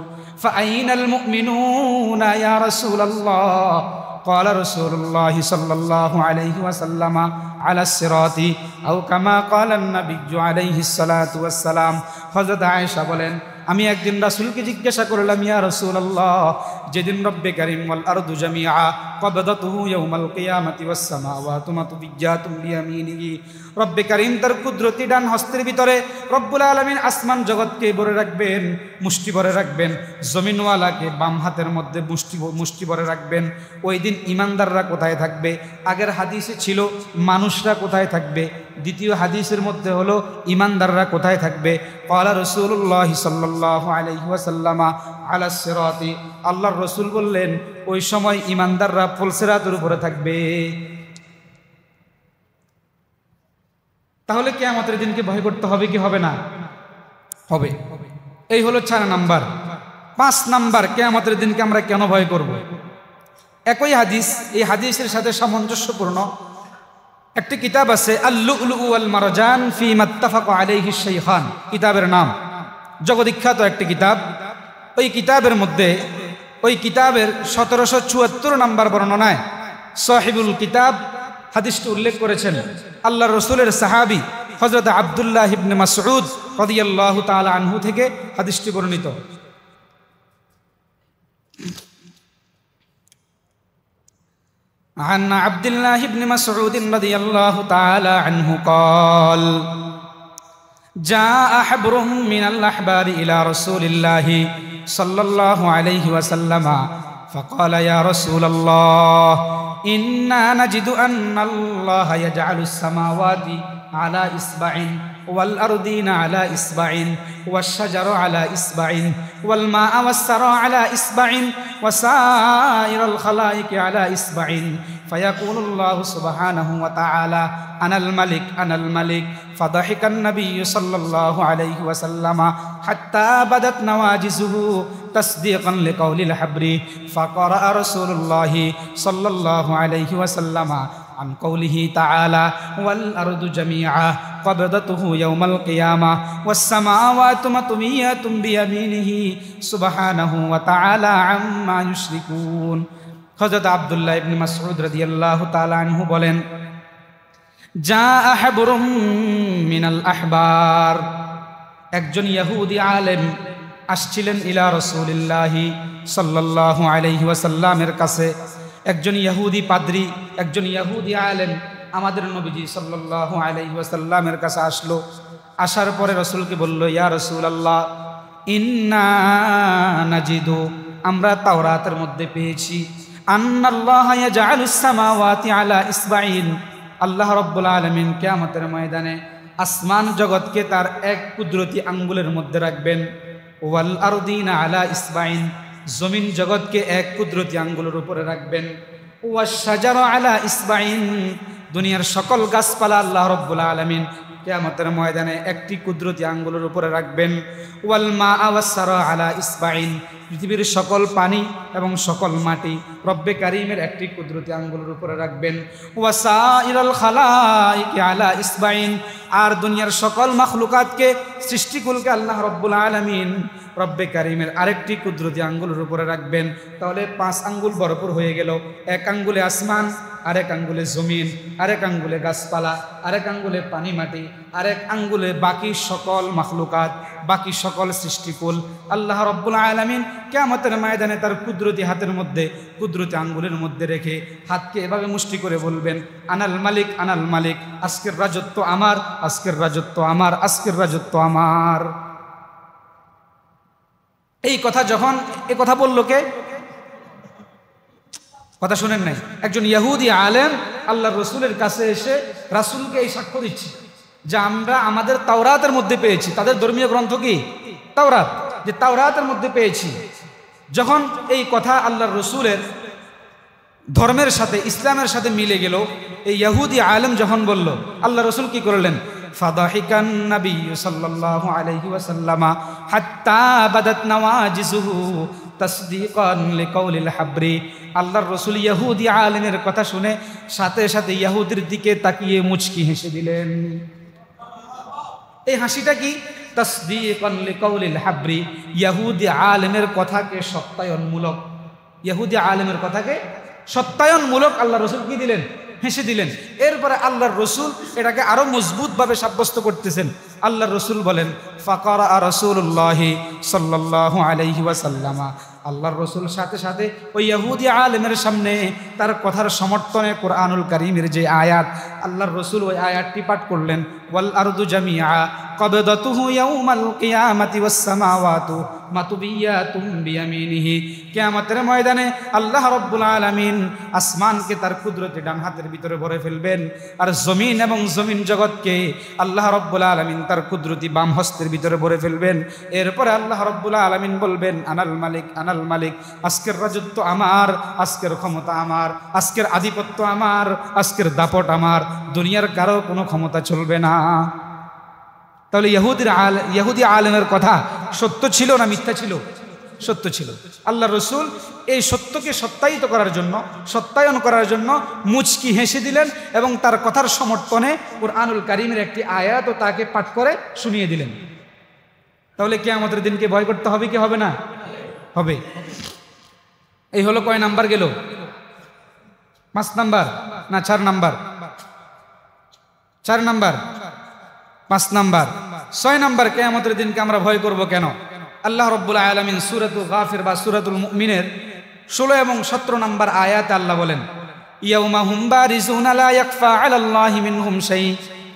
ফাআইনাল মুমিনুনা ইয়া রাসূলুল্লাহ قال رسول الله صلى الله عليه وسلم على الصراط أو كما قال النبي عليه الصلاة والسلام হযরত আয়েশা বলেন, আমি একদিন রাসূলকে জিজ্ঞাসা করলাম, ইয়া রাসূলুল্লাহ, যেদিন রব্বে কারীম ওয়াল আরদু জামিআ কবদতুহু ইয়াওমাল কিয়ামাতি ওয়াস সামাওয়াতু মাতবিয়াতুম বিয়ামিনিহি, রব্বে কারীম তার কুদরতি ডান হস্তের ভিতরে রব্বুল আলামিন আসমান জগৎকে ভরে রাখবেন, মুষ্টি ভরে রাখবেন, জমিনওয়ালাকে বাম হাতের মধ্যে মুষ্টি ভরে রাখবেন। ওই দিন ইমানদাররা কোথায় থাকবে? আগের হাদিসে ছিল মানুষরা কোথায় থাকবে, দ্বিতীয় হাদিসের মধ্যে হলো ইমানদাররা কোথায় থাকবে। ক্বালা রাসূলুল্লাহ সাল্লাল্লাহু আলাইহি ওয়াসাল্লাম আলাস সিরাতি, আল্লাহর রাসূল বললেন, ওই সময় ইমানদাররা ফুলসিরাতের উপরে থাকবে। তাহলে কিয়ামতের দিনকে ভয় করতে হবে কি হবে না? হবে। এই হলো 4 নাম্বার। 5 নাম্বার, কিয়ামতের দিনকে আমরা কেন ভয় করব? একই হাদিস, এই হাদিসের সাথে সামঞ্জস্যপূর্ণ একটি কিতাব আছে, আল-লু'লুউ ওয়াল মারজান ফি মাত্তাফাকা আলাইহি শাইখান, কিতাবের নাম, জগদ্বিখ্যাত একটি কিতাব। ওই কিতাবের মধ্যে, ওই কিতাবের 1774 নাম্বার বর্ণনায় সাহিবুল কিতাব হাদিসটি উল্লেখ করেছেন আল্লাহর রাসূলের সাহাবী হযরত আব্দুল্লাহ ইবনে মাসউদ রাদিয়াল্লাহু তাআলা আনহু থেকে হাদিসটি বর্ণিত। عن عبد الله بن مسعود رضي الله تعالى عنه قال جاء حبر من الأحبار إلى رسول الله صلى الله عليه وسلم فقال يا رسول الله إنا نجد أن الله يجعل السماوات على إصبع والأرضين على إصبع والشجر على إصبع والماء والثرى على إصبع وسائر الخلائق على إصبع فيقول الله سبحانه وتعالى أنا الملك أنا الملك فضحك النبي صلى الله عليه وسلم حتى بدت نواجزه تصديقا لقول الحبر فقرأ رسول الله صلى الله عليه وسلم عن قوله تعالى والأرض جميعا قبضته يوم القيامة والسماوات مطويات بيمينه سبحانه وتعالى عما يشركون। হযরত আব্দুল্লাহ ইবনে মাসউদ রাদিয়াল্লাহু তাআলা আনহু বলেন, জাআ হাবরুম মিনাল আহবার, একজন ইহুদি আলেম আসছিলেন ইলা রাসূলিল্লাহি সাল্লাল্লাহু আলাইহি ওয়াসাল্লামের কাছে। একজন ইহুদি পাদ্রী, একজন ইহুদি আলেম আমাদের নবীজি সাল্লাল্লাহু আলাইহি ওয়াসাল্লামের কাছে আসলো। আসার পরে রাসূলকে বলল, ইয়া রাসূলুল্লাহ, ইন্না নাজিদু, আমরা তাওরাতের মধ্যে পেয়েছি, আন্নাল্লাহা ইয়াজআলুস সামাওয়াতি আলা ইসবাইন, আল্লাহ রাব্বুল আলামিন কিয়ামতের ময়দানে আসমান জগৎকে তার এক কুদরতি আঙ্গুলের মধ্যে রাখবেন, ওয়াল আরদিনা আলা ইসবাইন, জমিন জগৎকে এক কুদরতি আঙ্গুলের উপরে রাখবেন, ওয়াশ শাজারা আলা ইসবাইন, দুনিয়ার সকল গাছপালা আল্লাহ রাব্বুল আলামিন কিয়ামতের ময়দানে একটি কুদরতি আঙ্গুলের উপরে রাখবেন, ওয়াল মা ওয়াস সারা আলা ইসবাইন, পৃথিবীর সকল পানি এবং সকল মাটি রব্বে কারীমের একটি কুদরতি আঙ্গুলের উপরে রাখবেন, ওয়াসাইরাল খালাইক আলা ইসবাইন, আর দুনিয়ার সকল মাখলুকাতকে, সৃষ্টিকুলকে আল্লাহ রাব্বুল আলামিন রব্বে কারীমের আরেকটি কুদরতি আঙ্গুলের উপরে রাখবেন। তাহলে 5 আঙ্গুল ভরপুর হয়ে গেল। এক আঙ্গুলে আসমান, আরেক আঙ্গুলে জমিন, আরেক আঙ্গুলে গাছপালা, আরেক আঙ্গুলে পানি মাটি, আরেক আঙ্গুলে বাকি সকল মাখলুকাত, বাকি সকল সৃষ্টিকুল আল্লাহ রাব্বুল আলামিন কিয়ামতের ময়দানে তার কুদরতি হাতের মধ্যে, কুদরতি আঙ্গুলের মধ্যে রেখে হাতকে এভাবে মুষ্টি করে বলবেন, আনাল মালিক আনাল মালিক, আজকের রাজত্ব আমার, আজকের রাজত্ব আমার, আজকের রাজত্ব আমার। এই কথা যখন এ কথা বলল কে? কথা শুনেন নাই, একজন ইহুদি আলেম আল্লাহর রসুলের কাছে এসে রাসূলকে এই সাক্ষ্য দিচ্ছে যে আমরা আমাদের তাওরাতের মধ্যে পেয়েছি, তাদের ধর্মীয় গ্রন্থ কি তাওরাত, যে তাওরাতের মধ্যে পেয়েছি। যখন এই কথা আল্লাহর রসুলের ধর্মের সাথে ইসলামের সাথে মিলে গেল, এই ইহুদি আলেম যখন বলল, আল্লাহ রসুল কি করলেন? ফাদাহিকান নবী সাল্লাল্লাহু আলাইহি ওয়াসাল্লাম হাত্তা বাদাত নওয়াজিসুহু তাসদীকান লিকাউলিল হাবরি। আল্লাহর রসুল ইহুদি আলেমের কথা শুনে সাথে সাথে ইহুদির দিকে তাকিয়ে মুচকি হেসে দিলেন। এই হাসিটা কি? তাসদীকান লিকাউলিল হাবরি, ইহুদি আলেমের কথাকে সত্যায়নমূলক, ইহুদি আলেমের কথাকে সত্যায়নমূলক আল্লাহ রসুল কি দিলেন? হেসে দিলেন। এরপরে আল্লাহর রসুল এটাকে আরো মজবুতভাবে সাব্যস্ত করতেছেন। আল্লাহর রসুল বলেন, ফাকারা রাসূলুল্লাহি সাল্লাল্লাহু আলাইহি ওয়াসাল্লাম, আল্লাহর রসুল সাথে সাথে ওই ইহুদি আলেমের সামনে তার কথার সমর্থনে কোরআনুল কারীমের যে আয়াত, আল্লাহর রসুল ওই আয়াতটি পাঠ করলেন, ওয়াল আরদু জামিআ কবদাতুহু ইয়াউমাল কিয়ামাতি ওয়াস সামাওয়াতু মাতুবিয়াতুম বিয়ামিনিহি। কিয়ামতের ময়দানে আল্লাহ রাব্বুল আলামিন আসমানকে তার কুদরতে ডান হাতের ভিতরে ভরে ফেলবেন, আর জমিন এবং জমিন জগৎকে আল্লাহ রাব্বুল আলামিন তার কুদরতি বাম হস্তের ভিতরে ভরে ফেলবেন। এরপরে আল্লাহ রাব্বুল আলামিন বলবেন, আনাল মালিক আনাল মালিক, আজকের রাজত্ব আমার, আজকের ক্ষমতা আমার, আজকের আধিপত্য আমার, আজকের দাপট আমার, দুনিয়ার কারো কোনো ক্ষমতা চলবে না। তাহলে ইহুদি আলেমের কথা সত্য ছিল না মিথ্যা ছিল? সত্য ছিল। আল্লাহ রসুল এই সত্যকে সত্যায়িত করার জন্য, সত্যায়ন করার জন্য মুচকি হেসে দিলেন এবং তার কথার সমর্থনে কুরআনুল কারীমের একটি আয়াতও তাকে পাঠ করে শুনিয়ে দিলেন। তাহলে কিয়ামতের দিনকে ভয় করতে হবে কি হবে না? হবে। এই হলো কয় নাম্বার গেল? 5 নাম্বার না 4 নাম্বার? 4 number, 5 number. 6 নাম্বার, কিয়ামতের দিনকে আমরা ভয় করব কেন? আল্লাহ রাব্বুল আলামিন সূরাতুল গাফির বা সূরাতুল মুমিনের 16 এবং 17 নাম্বার আয়াতে আল্লাহ বলেন, ইয়াউমা হুম বারিজুনা লা ইয়াখফা আলাল্লাহি মিনহুম শাই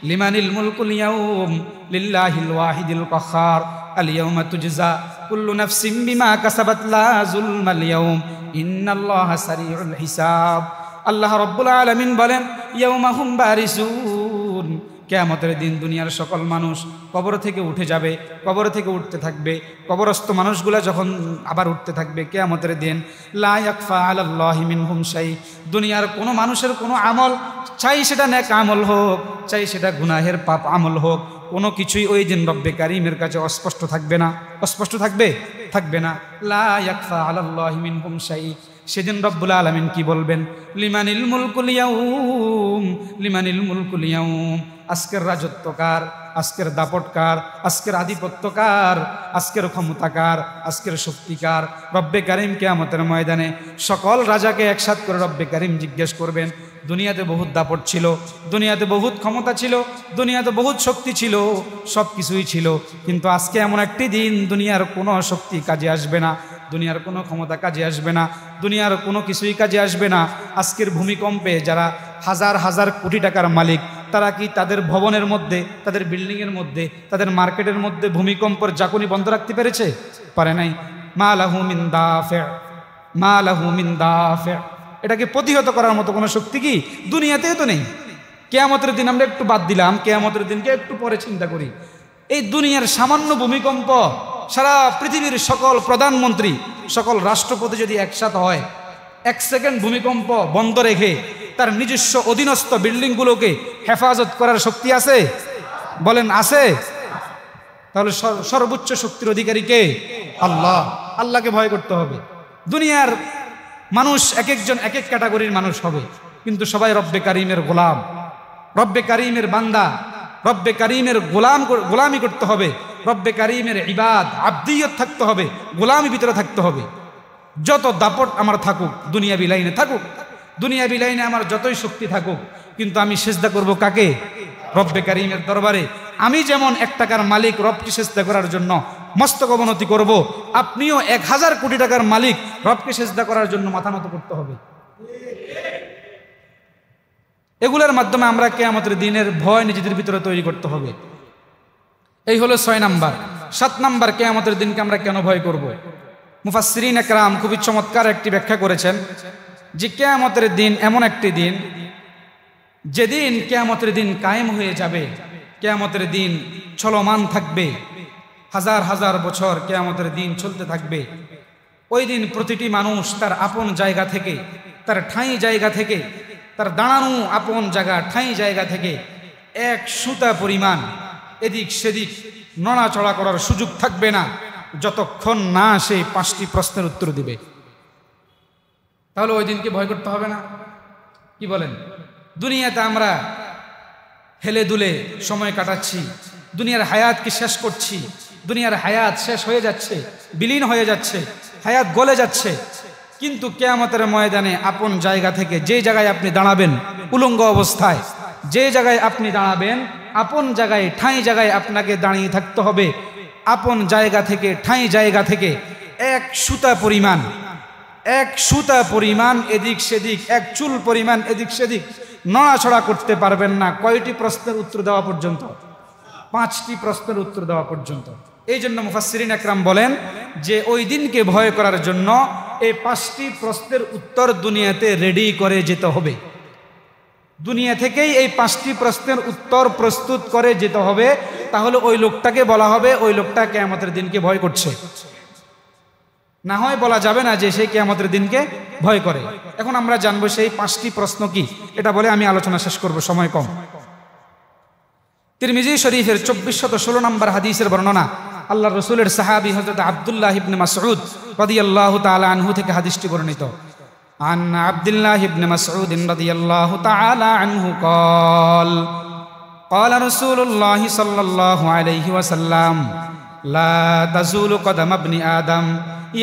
লিমানিল মুলকুল ইয়াউম লিল্লাহিল ওয়াহিদিল কাহ্হার আল ইয়াউমা তুজজা কুল্লু নাফসিন বিমা কাসাবাত লা যুলমাল ইয়াউম ইন্নাল্লাহা সারিউল হিসাব। আল্লাহ রাব্বুল আলামিন বলেন, ইয়াউমা হুম বারিজুন, কিয়ামতের দিন দুনিয়ার সকল মানুষ কবর থেকে উঠে যাবে, কবর থেকে উঠতে থাকবে, কবরস্থ মানুষগুলা যখন আবার উঠতে থাকবে কিয়ামতের দিন, লা ইয়াখফা আলাল্লাহি মিনহুম শাই, দুনিয়ার কোনো মানুষের কোনো আমল, চাই সেটা নেক আমল হোক, চাই সেটা গুনাহের পাপ আমল হোক, কোনো কিছুই ওই দিন রব্বে কারীমের কাছে অস্পষ্ট থাকবে না। অস্পষ্ট থাকবে? থাকবে না। লা ইয়াখফা আলাল্লাহি মিনহুম শাই। সেদিন রব্বুল আলামিন কি বলবেন? লিমানিল মুলকুল ইয়াউম, লিমানিল মুলকুল ইয়াউম, আজকের রাজত্ব কার, আজকের দাপট কার, আজকের আধিপত্য কার, আজকের ক্ষমতা কার, আজকের শক্তি কার? রব্বে কারীম কিয়ামতের ময়দানে সকল রাজাকে একসাথ করে রব্বে কারীম জিজ্ঞেস করবেন, দুনিয়াতে বহুত দাপট ছিল, দুনিয়াতে বহুত ক্ষমতা ছিল, দুনিয়াতে বহুত শক্তি ছিল, সব কিছুই ছিল, কিন্তু আজকে এমন একটি দিন দুনিয়ার কোনো শক্তি কাজে আসবে না, দুনিয়ার কোনো ক্ষমতা কাজে আসবে না, দুনিয়ার কোনো কিছুই কাজে আসবে না। আজকের ভূমিকম্পে যারা হাজার হাজার কোটি টাকার মালিক, তারা কি তাদের ভবনের মধ্যে, তাদের বিল্ডিংয়ের মধ্যে, তাদের মার্কেটের মধ্যে ভূমিকম্পের জাকুনি বন্ধ রাখতে পেরেছে? পারে নাই। মা লাহু মিন দাফি, মা লাহু মিন দাফি, এটাকে প্রতিহত করার মতো কোনো শক্তি কি দুনিয়াতেও তো নেই। কিয়ামতের দিন আমরা একটু বাদ দিলাম, কিয়ামতের দিনকে একটু পরে চিন্তা করি। এই দুনিয়ার সামান্য ভূমিকম্প, সারা পৃথিবীর সকল প্রধানমন্ত্রী, সকল রাষ্ট্রপতি যদি একসাথে হয়, 1 সেকেন্ড ভূমিকম্প বন্ধ রেখে তার নিজস্ব অধীনস্থ বিল্ডিংগুলোকে হেফাজত করার শক্তি আছে? বলেন আছে? তাহলে সর্বোচ্চ শক্তির অধিকারী কে? আল্লাহ। আল্লাহকে ভয় করতে হবে। দুনিয়ার মানুষ এক একজন এক এক ক্যাটাগরির মানুষ হবে, কিন্তু সবাই রব্বে কারীমের গোলাম, রব্বে কারীমের বান্দা, রব্বে কারীমের গোলামি করতে হবে, রব্বে কারীমের ইবাদ আবদিয়ত থাকতে হবে, গোলামি ভিতরে থাকতে হবে। যত দাপট আমার থাকুক, দুনিয়াবি লাইনে থাকুক, দুনিয়াবি লাইনে আমার যতই শক্তি থাকুক, কিন্তু আমি সিজদা করব কাকে? রব্বে কারীমের দরবারে। আমি যেমন 1 টাকার মালিক রবকে সিজদা করার জন্য মস্তক অবনতি করব, আপনিও 1000 কোটি টাকার মালিক রবকে সিজদা করার জন্য মাথা নত করতে হবে। এগুলোর মাধ্যমে আমরা কিয়ামতের দিনের ভয় নিজেদের ভিতরে তৈরি করতে হবে। এই হলো 6 নাম্বার। 7 নাম্বার, কিয়ামতের দিনকে আমরা কেন ভয় করব? মুফাসসিরিন একরাম খুবই চমৎকার একটি ব্যাখ্যা করেছেন যে কিয়ামতের দিন এমন একটি দিন যেদিন কিয়ামতের দিন কায়েম হয়ে যাবে, কিয়ামতের দিন চলমান থাকবে, হাজার হাজার বছর কিয়ামতের দিন চলতে থাকবে। ওই দিন প্রতিটি মানুষ তার আপন জায়গা থেকে, তার ঠাঁই জায়গা থেকে, তার দাঁড়ানো আপন জায়গা ঠাঁই জায়গা থেকে এক সুতা পরিমাণ এদিক সেদিক নড়াচড়া করার সুযোগ থাকবে না যতক্ষণ না সেই 5টি প্রশ্নের উত্তর দিবে। তাহলে ওই দিনকে ভয় করতে হবে না? কি বলেন? দুনিয়াতে আমরা হেলে দুলে সময় কাটাচ্ছি, দুনিয়ার হায়াতকে শেষ করছি, দুনিয়ার হায়াত শেষ হয়ে যাচ্ছে, বিলীন হয়ে যাচ্ছে, হায়াত গলে যাচ্ছে। কিন্তু কিয়ামতের ময়দানে আপন জায়গা থেকে যে জায়গায় আপনি দাঁড়াবেন উলঙ্গ অবস্থায়, যে জায়গায় আপনি দাঁড়াবেন আপন জায়গায় ঠাঁই জায়গায় আপনাকে দাঁড়িয়ে থাকতে হবে। আপন জায়গা থেকে ঠাঁই জায়গা থেকে এক সুতা পরিমাণ এদিক সেদিক, এক চুল পরিমাণ এদিক সেদিক নড়াছড়া করতে পারবেন না। কয়টি প্রশ্নের উত্তর দেওয়া পর্যন্ত? 5টি প্রশ্নের উত্তর দেওয়া পর্যন্ত। এই জন্য মুফাসসিরিন একরাম বলেন যে ওই দিনকে ভয় করার জন্য এই 5টি প্রশ্নের উত্তর দুনিয়াতে রেডি করে যেতে হবে। দুনিয়া থেকেই এই 5টি প্রশ্নের উত্তর প্রস্তুত করে যেতে হবে। তাহলে ওই লোকটাকে বলা হবে ওই লোকটা কিয়ামতের দিনকে ভয় করছে। না হয় বলা যাবে না যে সে কিয়ামতের দিনকে ভয় করে। এখন আমরা জানবো সেই 5টি প্রশ্ন কি, এটা বলে আমি আলোচনা শেষ করব, সময় কম। তিরমিজি শরীফের 2416 নম্বর হাদিসের বর্ণনা, আল্লাহর রাসূলের সাহাবী হযরত আব্দুল্লাহ ইবনে মাসউদ রাদিয়াল্লাহু তাআলা আনহু থেকে হাদিসটি বর্ণিত। আন আব্দুল্লাহ ইবনে মাসউদ রাদিয়াল্লাহু তাআলা আনহু قال قال رسول الله صلى الله عليه وسلم لا تزول قدم ابن آدم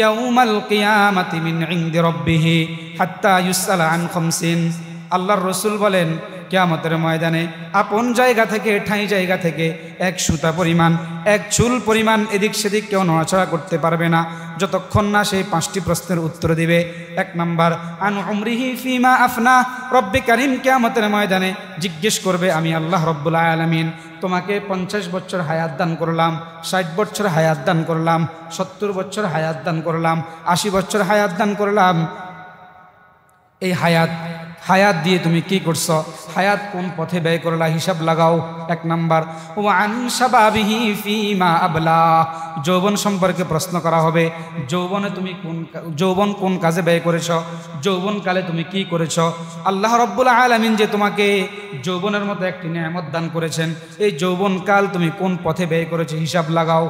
يوم القيامة من عند ربه حتى يسأل عن 5। আল্লাহর রাসূল বলেন কিয়ামতের ময়দানে আপন জায়গা থেকে ঠাঁই জায়গা থেকে এক সুতা পরিমাণ, এক চুল পরিমাণ এদিক সেদিক কেউ নড়াচড়া করতে পারবে না যতক্ষণ না সেই 5টি প্রশ্নের উত্তর দিবে। 1 নাম্বার, আন উমরিহি ফিমা আফনা, রব্বে কারীম কিয়ামতের ময়দানে জিজ্ঞেস করবে আমি আল্লাহ রব্বুল আলামিন তোমাকে 50 বছর হায়াত দান করলাম, 60 বছর হায়াত দান করলাম, 70 বছর হায়াত দান করলাম, 80 বছর হায়াত দান করলাম। এই হায়াত দিয়ে তুমি কি করছো? হায়াত কোন পথে ব্যয় করলা? হিসাব লাগাও। 1 নাম্বার, ওয়া আন শাবাবিহি ফিমা আবলা, যৌবন সম্পর্কে প্রশ্ন করা হবে। যৌবন কোন কাজে ব্যয় করেছো? যৌবনকালে তুমি কি করেছো? আল্লাহ রাব্বুল আলামিন যে তোমাকে যৌবনের মতো একটি নিয়ামত দান করেছেন, এই যৌবনকাল তুমি কোন পথে ব্যয় করেছো? হিসাব লাগাও।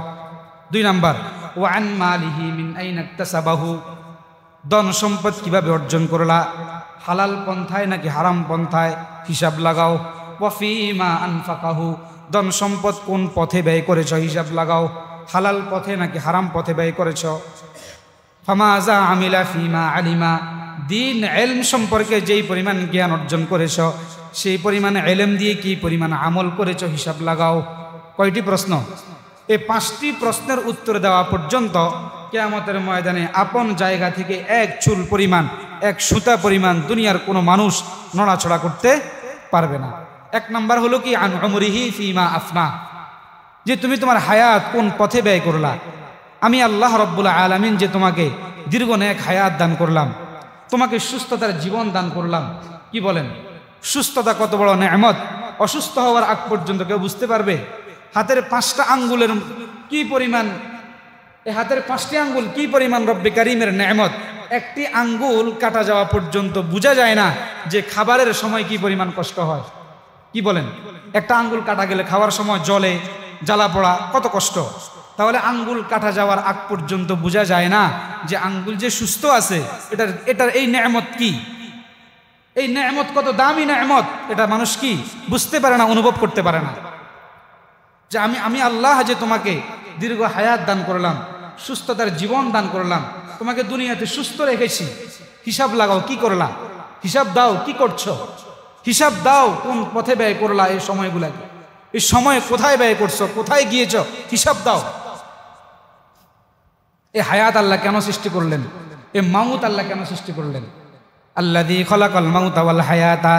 2 নাম্বার, ওয়া আন মালিহি মিন আইনা ইকতাসাবাহু, ধন সম্পদ কিভাবে অর্জন করলা? হালাল পন্থায় নাকি হারাম পন্থায়? হিসাব লাগাও। ওয়া ফিমা আনফাকাহু, ধন সম্পদ কোন পথে ব্যয় করেছো? হিসাব লাগাও। হালাল পথে নাকি হারাম পথে ব্যয় করেছো? ফামাযা আমিলা ফিমা আলিমা, দিন ইলম সম্পর্কে যেই পরিমাণ জ্ঞান অর্জন করেছো সেই পরিমাণ ইলম দিয়ে কি পরিমাণ আমল করেছো? হিসাব লাগাও। কয়টি প্রশ্ন? এই 5টি প্রশ্নের উত্তর দেওয়া পর্যন্ত কিয়ামতের ময়দানে আপন জায়গা থেকে এক চুল পরিমাণ, এক সুতা পরিমাণ দুনিয়ার কোনো মানুষ নড়াচড়া করতে পারবে না। 1 নাম্বার হলো কি, আন উমরিহি ফিমা আফনা, যে তুমি তোমার হায়াত কোন পথে ব্যয় করলা। আমি আল্লাহ রাব্বুল আলামিন যে তোমাকে দীর্ঘ নেক হায়াত দান করলাম, তোমাকে সুস্থতার জীবন দান করলাম। কি বলেন? সুস্থতা কত বড় নেয়ামত! অসুস্থ হওয়ার আগ পর্যন্ত কেউ বুঝতে পারবে? হাতের 5টা আঙ্গুলের কি পরিমাণ, এই হাতের 5টি আঙ্গুল কি পরিমাণ রব্বে কারীমের নেয়ামত! একটি আঙ্গুল কাটা যাওয়া পর্যন্ত বোঝা যায় না যে খাবারের সময় কি পরিমাণ কষ্ট হয়। কি বলেন? একটা আঙ্গুল কাটা গেলে খাওয়ার সময় জলে জ্বালা পড়া কত কষ্ট। তাহলে আঙ্গুল কাটা যাওয়ার আগ পর্যন্ত বোঝা যায় না যে আঙ্গুল যে সুস্থ আছে, এটার এই নেয়ামত কি, এই নেয়ামত কত দামি নেয়ামত, এটা মানুষ কি বুঝতে পারে না, অনুভব করতে পারে না। যে আমি আল্লাহ যে তোমাকে দীর্ঘ হায়াত দান করলাম, সুস্থতার জীবন দান করলাম, তোমাকে দুনিয়াতে সুস্থ রেখেছি। হিসাব লাগাও, কি করলা? হিসাব দাও, কি করছো? হিসাব দাও, কোন পথে ব্যয় করলা এই সময়গুলাকে, এই সময় কোথায় ব্যয় করছো, কোথায় গিয়েছ? হিসাব দাও। এই হায়াত আল্লাহ কেন সৃষ্টি করলেন? এই মাউত আল্লাহ কেন সৃষ্টি করলেন? আল্লাযী খালাকাল মাউতা ওয়াল হায়াতা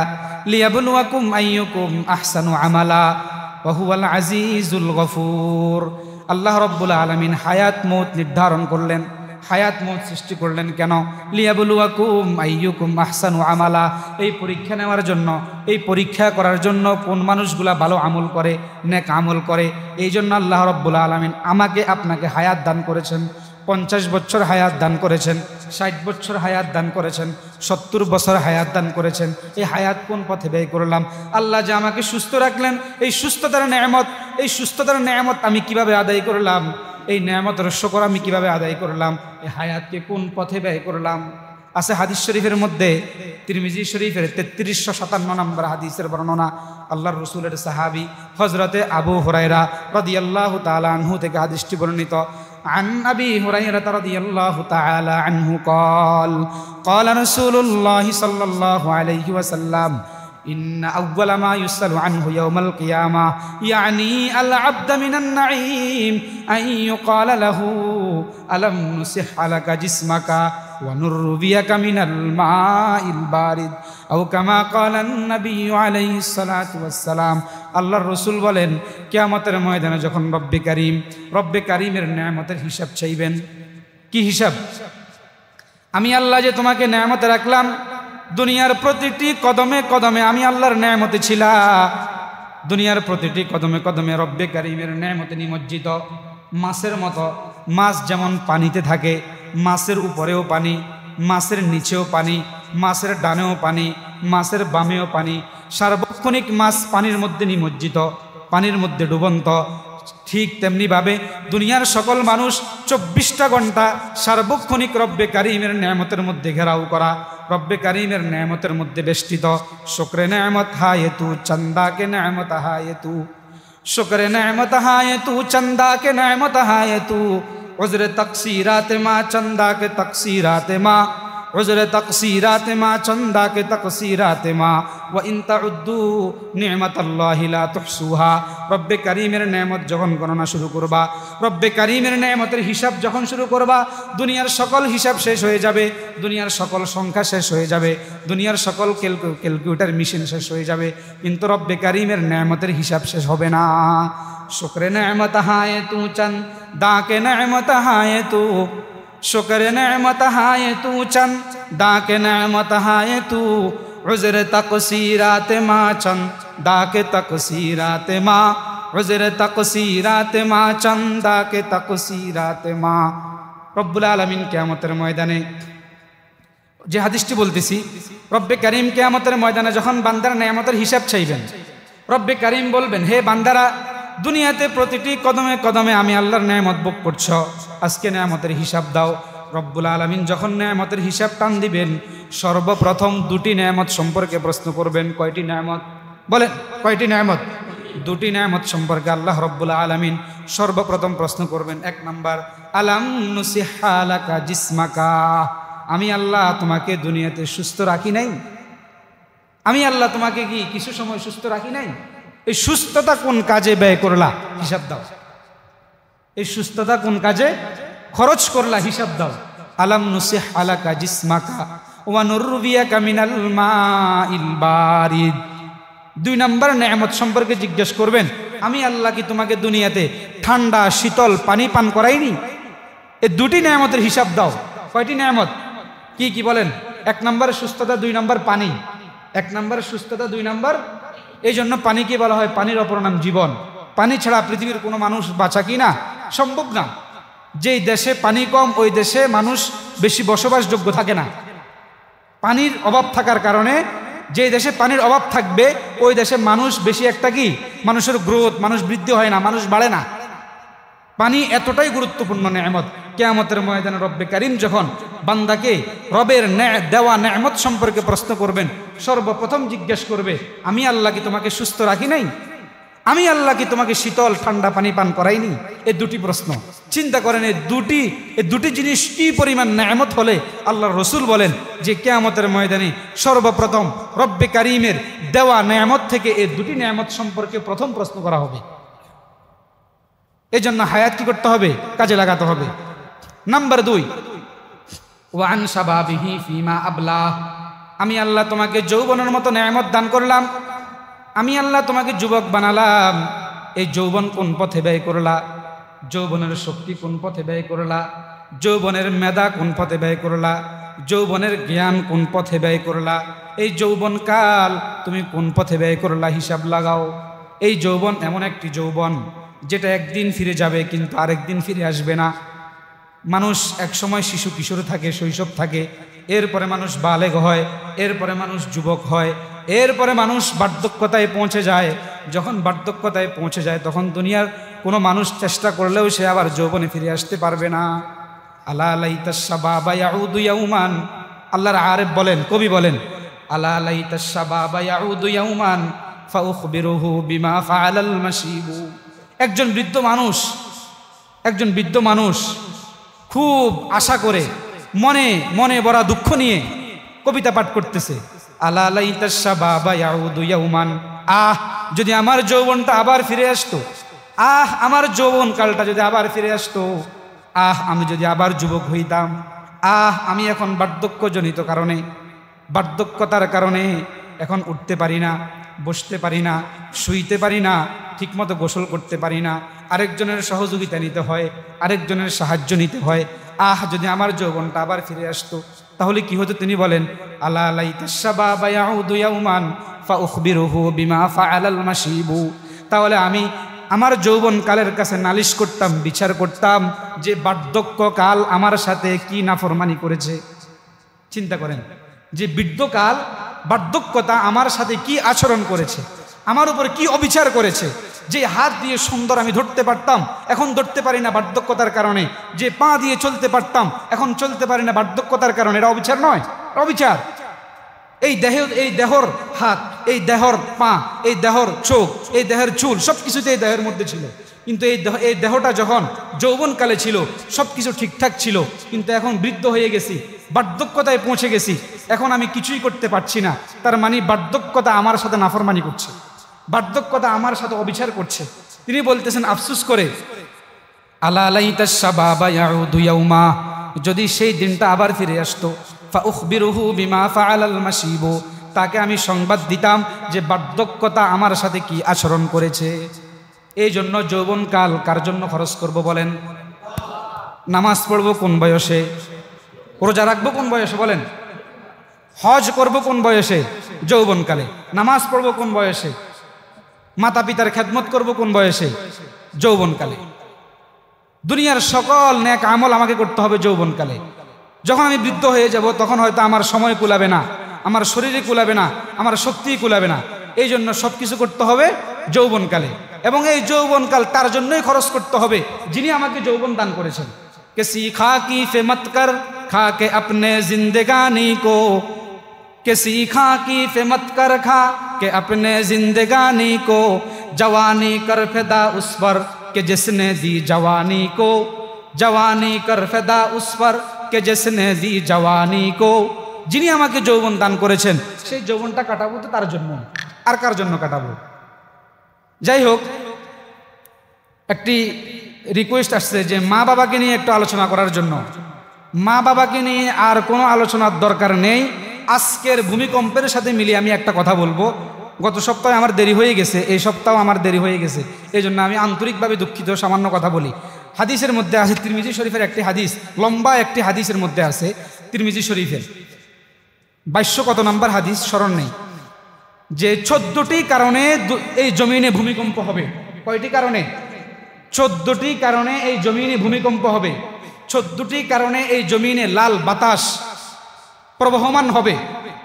লিয়াবলুয়াকুম আইয়ুকুম আহসানু আমালা ওয়া হুয়াল আজিজুল গফুর। আল্লাহ রব্বুল আলামিন হায়াত মৌত নির্ধারণ করলেন, হায়াত মৌত সৃষ্টি করলেন কেন? লিয়াবলুয়াকুম আইয়ুকুম আহসানু আমালা, এই পরীক্ষা নেওয়ার জন্য, এই পরীক্ষা করার জন্য কোন মানুষগুলা ভালো আমল করে, নেক আমল করে। এই জন্য আল্লাহ রব্বুল আলামিন আমাকে আপনাকে হায়াত দান করেছেন। 50 বছর হায়াত দান করেছেন, 60 বছর হায়াত দান করেছেন, 70 বছর হায়াত দান করেছেন। এই হায়াত কোন পথে ব্যয় করলাম? আল্লাহ যে আমাকে সুস্থ রাখলেন, এই সুস্থতার নেয়ামত, এই সুস্থতার নেয়ামত আমি কিভাবে আদায় করলাম? এই নেয়ামতের শুকর আমি কিভাবে আদায় করলাম? এই হায়াতকে কোন পথে ব্যয় করলাম? আছে হাদিস শরীফের মধ্যে, তিরমিজি শরীফের 3357 নম্বর হাদিসের বর্ণনা। আল্লাহর রাসূলের সাহাবী হযরতে আবু হুরায়রা রাদিয়াল্লাহু তাআলা আনহু থেকে হাদিসটি বর্ণিত। عن أبي هريرة رضي الله تعالى عنه قال قال رسول الله صلى الله عليه وسلم إن أول ما يسأل عنه يوم القيامة يعني العبد من النعيم أن يقال له ألم نصح لك جسمك ونرويك من الماء البارد أو كما قال النبي عليه الصلاة والسلام। আল্লাহর রাসূল বলেন, কিয়ামতের ময়দানে যখন রব্বে কারীমের নেয়ামতের হিসাব চাইবেন। কি হিসাব? আমি আল্লাহ যে তোমাকে নেয়ামতে রাখলাম, দুনিয়ার প্রতিটি কদমে কদমে আমি আল্লাহর নেয়ামতে ছিলাম। দুনিয়ার প্রতিটি কদমে কদমে রব্বে কারীমের নেয়ামতে নিমজ্জিত। মাছের মতো, মাছ যেমন পানিতে থাকে, মাছের উপরেও পানি, মাছের নিচেও পানি, মাছের ডানেও পানি, মাছের বামেও পানি, সার্বক্ষণিক মাছ পানির মধ্যে নিমজ্জিত, পানির মধ্যে ডুবন্ত। ঠিক তেমনিভাবে দুনিয়ার সকল মানুষ 24টা ঘন্টা সার্বক্ষণিক রব্বে কারীমের নেয়ামতের মধ্যে ঘেরাও করা, রব্বে কারীমের নেয়ামতের মধ্যে বেষ্টিত। শুকরে নেয়ামত হায়ে তু চন্দা কে নেয়ামত হায়ে তু, শুকরে নেয়ামত হায়ে তু চন্দা কে নেয়ামত হায়ে তু, উজরে তকসিরাত মা চন্দা কে তকসিরাত মা, উজরে তকসিরাত মা চন্দা কে তকসিরাত মা, ওয়া ইন তাউদ্দু নি'মাতাল্লাহি লা তুহসুহা। রব্বে কারীমের নেয়ামত যখন গণনা শুরু করবা, রব্বে কারীমের নেয়ামতের হিসাব যখন শুরু করবা, দুনিয়ার সকল হিসাব শেষ হয়ে যাবে, দুনিয়ার সকল সংখ্যা শেষ হয়ে যাবে, দুনিয়ার সকল ক্যালকুলেটর মেশিন শেষ হয়ে যাবে, কিন্তু রব্বে কারীমের নেয়ামতের হিসাব শেষ হবে না। শুকরে নেয়ামত হায়ে তু চন্দ দাকে নেয়ামত হায়ে তু, শুকরে নেয়ামত হায়ে তু চন্দ দাকে নেয়ামত হায়ে তু, উজরে তকসিরাত মা চন্দ দাকে তকসিরাত মা, উজরে তকসিরাত মা চন্দ দাকে তকসিরাত মা। রব্বুল আলামিন কিয়ামতের ময়দানে, যে হাদিসটি বলতেছি, রব্বে কারীম কিয়ামতের ময়দানে যখন বান্দার নেয়ামতের হিসাব চাইবেন, রব্বে কারীম বলবেন, হে বান্দারা, দুনিয়াতে প্রতিটি কদমে কদমে আমি আল্লাহর নেয়ামত ভোগ করছ, আজকে নেয়ামতের হিসাব দাও। রব্বুল আলামিন যখন নেয়ামতের হিসাব টান দিবেন, সর্বপ্রথম 2টি নেয়ামত সম্পর্কে প্রশ্ন করবেন। কয়টি নেয়ামত? বলেন, কয়টি নেয়ামত? 2টি নেয়ামত সম্পর্কে আল্লাহ রব্বুল আলামিন সর্বপ্রথম প্রশ্ন করবেন। 1 নাম্বার, আলাম নুসিহা লাকা জিসমাকা, আমি আল্লাহ তোমাকে দুনিয়াতে সুস্থ রাখি নাই? আমি আল্লাহ তোমাকে কি কিছু সময় সুস্থ রাখি নাই? এই সুস্থতা কোন কাজে ব্যয় করলা? হিসাব দাও। এই সুস্থতা কোন কাজে খরচ করলা? হিসাব দাও। আলাম নুসিহ আলাকা জিসমাকা ওয়া নুরবিয়াকা মিনাল মাইল বারিদ। 2 নম্বর নেয়ামত সম্পর্কে জিজ্ঞেস করবেন, আমি আল্লাহ কি তোমাকে দুনিয়াতে ঠান্ডা শীতল পানি পান করাইনি? এই 2টি নেয়ামতের হিসাব দাও। কয়টি নেয়ামত? কি কি বলেন? 1 নম্বর সুস্থতা, 2 নম্বর পানি। 1 নম্বর সুস্থতা, 2 নম্বর, এই জন্য পানিকে বলা হয় পানির অপর নাম জীবন। পানি ছাড়া পৃথিবীর কোনো মানুষ বাঁচা কি না? সম্ভব না। যেই দেশে পানি কম, ওই দেশে মানুষ বেশি বসবাসযোগ্য থাকে না। পানির অভাব থাকার কারণে যেই দেশে পানির অভাব থাকবে, ওই দেশে মানুষ বেশি একটা কি, মানুষের গ্রোথ, মানুষ বৃদ্ধি হয় না, মানুষ বাড়ে না। পানি এতটাই গুরুত্বপূর্ণ নেয়ামত। কিয়ামতের ময়দানে রব্বে কারীম যখন বান্দাকে রবের দেওয়া নেয়ামত সম্পর্কে প্রশ্ন করবেন, সর্বপ্রথম জিজ্ঞেস করবে, আমি আল্লাহ কি তোমাকে সুস্থ রাখি নাই? আমি আল্লাহ কি তোমাকে শীতল ঠান্ডা পানি পান করাইনি? এই 2টি প্রশ্ন। চিন্তা করেন, এই দুটি জিনিস কি পরিমাণ নেয়ামত হলে আল্লাহর রাসূল বলেন যে কিয়ামতের ময়দানে সর্বপ্রথম রব্বে কারীমের দেওয়া নেয়ামত থেকে এই 2টি নেয়ামত সম্পর্কে প্রথম প্রশ্ন করা হবে। এই জন্য হায়াত কি করতে হবে? কাজে লাগাতে হবে। নাম্বার 2, ওয়ান শাবাবিহি ফিমা আবলা, আমি আল্লাহ তোমাকে যৌবনের মতো নেয়ামত দান করলাম, আমি আল্লাহ তোমাকে যুবক বানালাম, এই যৌবন কোন পথে ব্যয় করলা? যৌবনের শক্তি কোন পথে ব্যয় করলা, যৌবনের মেধা কোন পথে ব্যয় করলা, যৌবনের জ্ঞান কোন পথে ব্যয় করলা, এই যৌবনকাল তুমি কোন পথে ব্যয় করলা হিসাব লাগাও। এই যৌবন এমন একটি যৌবন যেটা একদিন ফিরে যাবে কিন্তু আরেকদিন ফিরে আসবে না। মানুষ একসময় শিশু কিশোর থাকে, শৈশব থাকে, এরপরে মানুষ বালেগ হয়, এরপরে মানুষ যুবক হয়, এরপরে মানুষ বার্ধক্যতায় পৌঁছে যায়। যখন বার্ধক্যতায় পৌঁছে যায় তখন দুনিয়ার কোনো মানুষ চেষ্টা করলেও সে আবার যৌবনে ফিরে আসতে পারবে না। আলা লাইতাশ শাবাবা ইয়াউদু ইয়াউমান, আল্লাহর আরেফ বলেন, কবি বলেন, আলা লাইতাশ শাবাবা ইয়াউদু ইয়াউমান ফাউখবিরুহু বিমা ফাআলাল মাশিবু। একজন বৃদ্ধ মানুষ খুব আশা করে মনে মনে বড় দুঃখ নিয়ে কবিতা পাঠ করতেছে, আলা লাইতাশ শাবাবা ইয়াউদু ইয়াউমান, যদি আমার যৌবনটা আবার ফিরে আসতো, আমার যৌবন কালটা যদি আবার ফিরে আসতো, আমি যদি আবার যুবক হইতাম, আমি এখন বার্ধক্যজনিত কারণে, বার্ধক্যতার কারণে এখন উঠতে পারি না, বসতে পারি না, শুইতে পারি না, ঠিকমতো গোসল করতে পারি না, আরেকজনের সহযোগিতা নিতে হয়, আরেকজনের সাহায্য নিতে হয়। যদি আমার যৌবনটা আবার ফিরে আসতো তাহলে কি হতো? তিনি বলেন, আলা লাইতাশ শাবাবা ইয়াউদু ইয়াউমান ফাউখবিরুহু বিমা ফাআলাল মাশিবু। তাহলে আমি আমার যৌবনকালের কাছে নালিশ করতাম, বিচার করতাম যে বার্ধক্যকাল আমার সাথে কি নাফরমানি করেছে। চিন্তা করেন যে বৃদ্ধকাল, বার্ধক্যতা আমার সাথে কি আচরণ করেছে, আমার উপর কি অবিচার করেছে। যে হাত দিয়ে সুন্দর আমি ধরতে পারতাম, এখন ধরতে পারি না বার্ধক্যতার কারণে। যে পা দিয়ে চলতে পারতাম, এখন চলতে পারি না বার্ধক্যতার কারণে। এটা অবিচার নয়? অবিচার। এই দেহর হাত, এই দেহর পা, এই দেহর চোখ, এই দেহের চুল, সব কিছুতে এই দেহের মধ্যে ছিল। কিন্তু এই দেহটা যখন যৌবনকালে ছিল সব কিছু ঠিকঠাক ছিল, কিন্তু এখন বৃদ্ধ হয়ে গেছি, বার্ধক্যতায় পৌঁছে গেছি, এখন আমি কিছুই করতে পারছি না। তার মানে বার্ধক্যতা আমার সাথে নাফরমানি করছে, বার্ধক্যতা আমার সাথে অবিচার করছে। তিনি বলতেছেন আফসোস করে, আলা লাইতাশ শাবাবা ইয়াউদু ইয়াউমা, যদি সেই দিনটা আবার ফিরে আসতো, ফাউখবিরুহু বিমা ফাআলাল মাশিবু, তাকে আমি সংবাদ দিতাম যে বার্ধক্যতা আমার সাথে কি আচরণ করেছে। এই জন্য যৌবনকাল কার জন্য খরচ করব বলেন? নামাজ পড়ব কোন বয়সে? রোজা রাখবো কোন বয়সে বলেন? হজ করব কোন বয়সে? যৌবনকালে। নামাজ পড়ব কোন বয়সে? মাতা পিতার খেদমত করব কোন বয়সে? যৌবনকালে। দুনিয়ার সকল নেক আমল আমাকে করতে হবে যৌবনকালে। যখন আমি বৃদ্ধ হয়ে যাব তখন হয়তো আমার সময় কুলাবে না, আমার শরীরে কুলাবে না, আমার শক্তি কুলাবে না। এই জন্য সব কিছু করতে হবে যৌবনকালে, এবং এই যৌবনকাল তার জন্যই খরচ করতে হবে যিনি আমাকে যৌবন দান করেছেন। কে সিখা কি ফে মত কর খা কে আপনে জিন্দেগানি কো, কে সিখা কি ফে মত কর খা কে আপনে জিন্দেগানি কো, জওয়ানি কর ফেদা উস पर के जिसने दी जवानी को, जवानी कर फेदा उस पर के जिसने दी जवानी को। যিনি আমাকে যৌবন দান করেছেন সেই যৌবনটা কাটাবো তো তার জন্য, আর কার জন্য কাটাবো? যাই হোক, একটি রিকোয়েস্ট আসছে যে মা বাবাকে নিয়ে একটু আলোচনা করার জন্য। মা বাবাকে নিয়ে আর কোনো আলোচনার দরকার নেই। আজকের ভূমিকম্পের সাথে মিলিয়ে আমি একটা কথা বলবো। গত সপ্তাহে আমার দেরি হয়ে গেছে, এই সপ্তাহ আমার দেরি হয়ে গেছে, এই জন্য আমি আন্তরিকভাবে দুঃখিত। সামান্য কথা বলি। হাদিসের মধ্যে আছে, তিরমিজি শরীফের একটি হাদিস, লম্বা একটি হাদিসের মধ্যে আছে তিরমিজি শরীফের 2200 কত নাম্বার হাদিস স্মরণ নেই, যে 14টি কারণে এই জমিনে ভূমিকম্প হবে। কয়টি কারণে? 14টি কারণে এই জমিনে ভূমিকম্প হবে। 14টি কারণে এই জমিনে লাল বাতাস প্রবহমান হবে।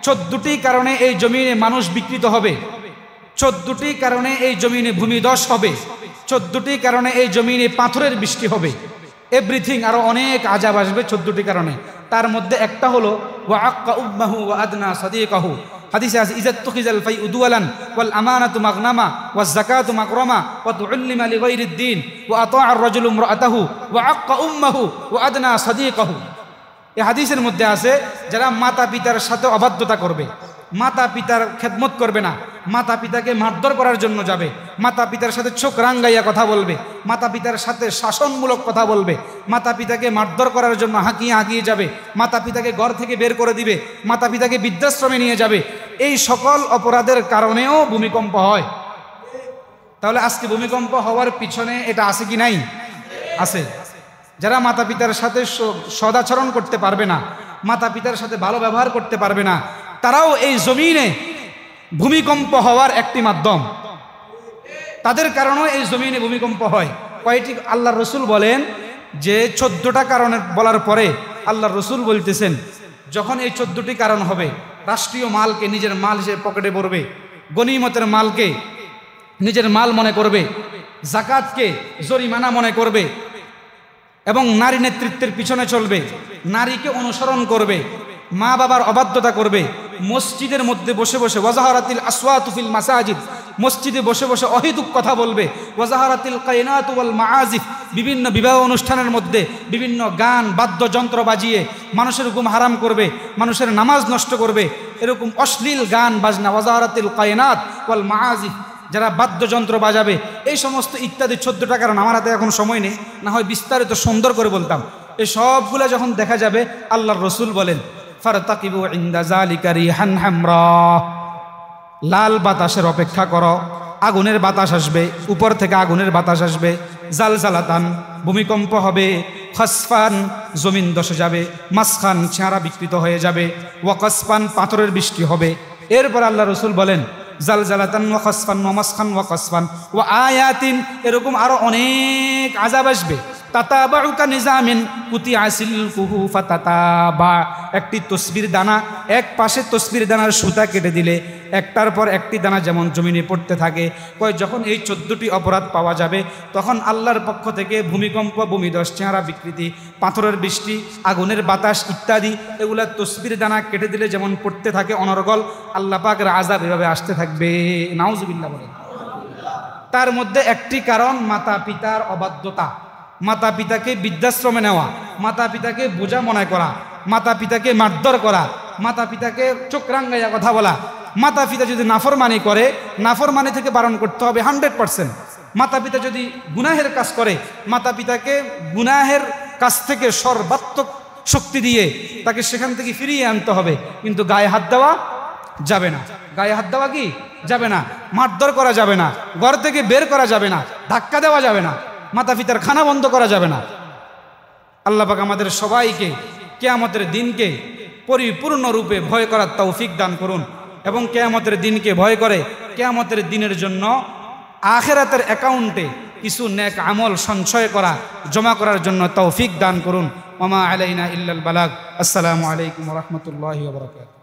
14টি কারণে এই জমিনে মানুষ বিকৃত হবে। 14টি কারণে এই জমিনে ভূমিধস হবে। 14টি কারণে এই জমিনে পাথরের বৃষ্টি হবে। এভরিথিং, আরো অনেক আযাব আসবে 14টি কারণে। তার মধ্যে একটা হলো ওয়া আক্কা উম্মাহু ওয়া আদনা সাদিকাহু। হাদিসে আছে, ইযাত তুখিজাল ফাইউ দুওয়ালান ওয়াল আমানাতু মাগনামা ওয়াজ যাকাতু মাকরামা ওয়া তুউল্লিমা লিগাইরিদ দ্বীন ওয়া আতাআ আর-রাজুলু ইমরাআতাহু ওয়া আক্কা উম্মাহু ওয়া আদনা সাদিকাহু। এই হাদিসের মধ্যে আছে, যারা মাতা পিতার সাথে অবাধ্যতা করবে, মাতা পিতার খেদমত করবে না, মাতা পিতাকে মারধর করার জন্য যাবে, মাতা পিতার সাথে চোখ রাঙ্গাইয়া কথা বলবে, মাতা পিতার সাথে শাসনমূলক কথা বলবে, মাতা পিতাকে মারধর করার জন্য হাঁকিয়ে হাঁকিয়ে যাবে, মাতা পিতাকে ঘর থেকে বের করে দিবে, মাতা পিতাকে বৃদ্ধাশ্রমে নিয়ে যাবে, এই সকল অপরাধের কারণেও ভূমিকম্প হয়। তাহলে আজকে ভূমিকম্প হওয়ার পিছনে এটা আছে কি নাই? আছে। যারা মাতা পিতার সাথে সদাচরণ করতে পারবে না, মাতা পিতার সাথে ভালো ব্যবহার করতে পারবে না, তারাও এই জমিনে ভূমিকম্প হওয়ার একটি মাধ্যম। তাদের কারণেও এই জমিনে ভূমিকম্প হয়। কয়টি? আল্লাহর রসুল বলেন যে 14টা কারণের বলার পরে আল্লাহর রসুল বলতেছেন, যখন এই 14টি কারণ হবে, রাষ্ট্রীয় মালকে নিজের মাল হিসেবে পকেটে পড়বে, গনিমতের মালকে নিজের মাল মনে করবে, জাকাতকে জরিমানা মনে করবে, এবং নারী নেতৃত্বের পিছনে চলবে, নারীকে অনুসরণ করবে, মা বাবার অবাধ্যতা করবে, মসজিদের মধ্যে বসে বসে ওয়াজাহারাতিল আসওয়াতু ফিল মাসাজিদ, মসজিদে বসে বসে অহেতুক কথা বলবে, ওয়াজাহারাতিল কায়নাতু ওয়াল মাআজিফ, বিভিন্ন বিবাহ অনুষ্ঠানের মধ্যে বিভিন্ন গান বাদ্যযন্ত্র বাজিয়ে মানুষের ঘুম হারাম করবে, মানুষের নামাজ নষ্ট করবে, এরকম অশ্লীল গান বাজনা, ওয়াজাহারাতিল কায়নাত ওয়াল মাআজিফ, যারা বাদ্যযন্ত্র বাজাবে, এই সমস্ত ইত্যাদি 14টা কারণ। আমার হাতে এখন সময় নেই, না হয় বিস্তারিত সুন্দর করে বলতাম। এই সবগুলো যখন দেখা যাবে, আল্লাহর রসুল বলেন ফারতাকিবু ইনদা যালিকা রিহান হামরা, লাল বাতাসের অপেক্ষা করো। আগুনের বাতাস আসবে, উপর থেকে আগুনের বাতাস আসবে, জালজালাতান ভূমিকম্প হবে, খসফান জমিন ধসে যাবে, মাসখান চেহারা বিকৃত হয়ে যাবে, ওয়াকসফান পাথরের বৃষ্টি হবে। এরপর আল্লাহ রসুল বলেন জালজালাতান ওয়া খসফান ওয়া মাসখান ওয়া কসফান ওয়া আয়াতিন, এরকম আরো অনেক আযাব আসবে। তাতাবাউকা নিজামিন কুতিয়া সিলকুহু ফাতাতাবা, একটি তসবির দানা, এক পাশে তসবির দানার সুতা কেটে দিলে একটার পর একটি দানা যেমন জমিনে পড়তে থাকে। কয় যখন এই 14টি অপরাধ পাওয়া যাবে, তখন আল্লাহর পক্ষ থেকে ভূমিকম্প, ভূমিধস, চেহারা বিকৃতি, পাথরের বৃষ্টি, আগুনের বাতাস ইত্যাদি, এগুলা তসবির দানা কেটে দিলে যেমন পড়তে থাকে অনর্গল, আল্লাহ পাকের আযাব এভাবে আসতে থাকবে। নাউজুবিল্লাহ বলেন। তার মধ্যে একটি কারণ মাতা পিতার অবাধ্যতা, মাতা পিতাকে বৃদ্ধাশ্রমে নেওয়া, মাতা পিতাকে বোঝা মনে করা, মাতা পিতাকে মারধর করা, মাতা পিতাকে চোখ রাঙ্গাইয়া কথা বলা। মাতা পিতা যদি নাফরমানি করে, নাফরমানি থেকে বারণ করতে হবে 100%। মাতা পিতা যদি গুনাহের কাজ করে, মাতা পিতাকে গুনাহের কাছ থেকে সর্বাত্মক শক্তি দিয়ে তাকে সেখান থেকে ফিরিয়ে আনতে হবে। কিন্তু গায়ে হাত দেওয়া যাবে না, গায়ে হাত দেওয়া কি যাবে না, মারধর করা যাবে না, ঘর থেকে বের করা যাবে না, ধাক্কা দেওয়া যাবে না, মাতা পিতার খানা বন্ধ করা যাবে না। আল্লাহ পাক আমাদের সবাইকে কিয়ামতের দিনকে পরিপূর্ণরূপে ভয় করার তৌফিক দান করুন, এবং কিয়ামতের দিনকে ভয় করে কিয়ামতের দিনের জন্য আখিরাতের অ্যাকাউন্টে কিছু নেক আমল সঞ্চয় করা, জমা করার জন্য তৌফিক দান করুন। ওয়া মা আলাইনা ইল্লাল বালাগ। আসসালামু আলাইকুম ওয়া রাহমাতুল্লাহি ওয়া বারাকাতুহু।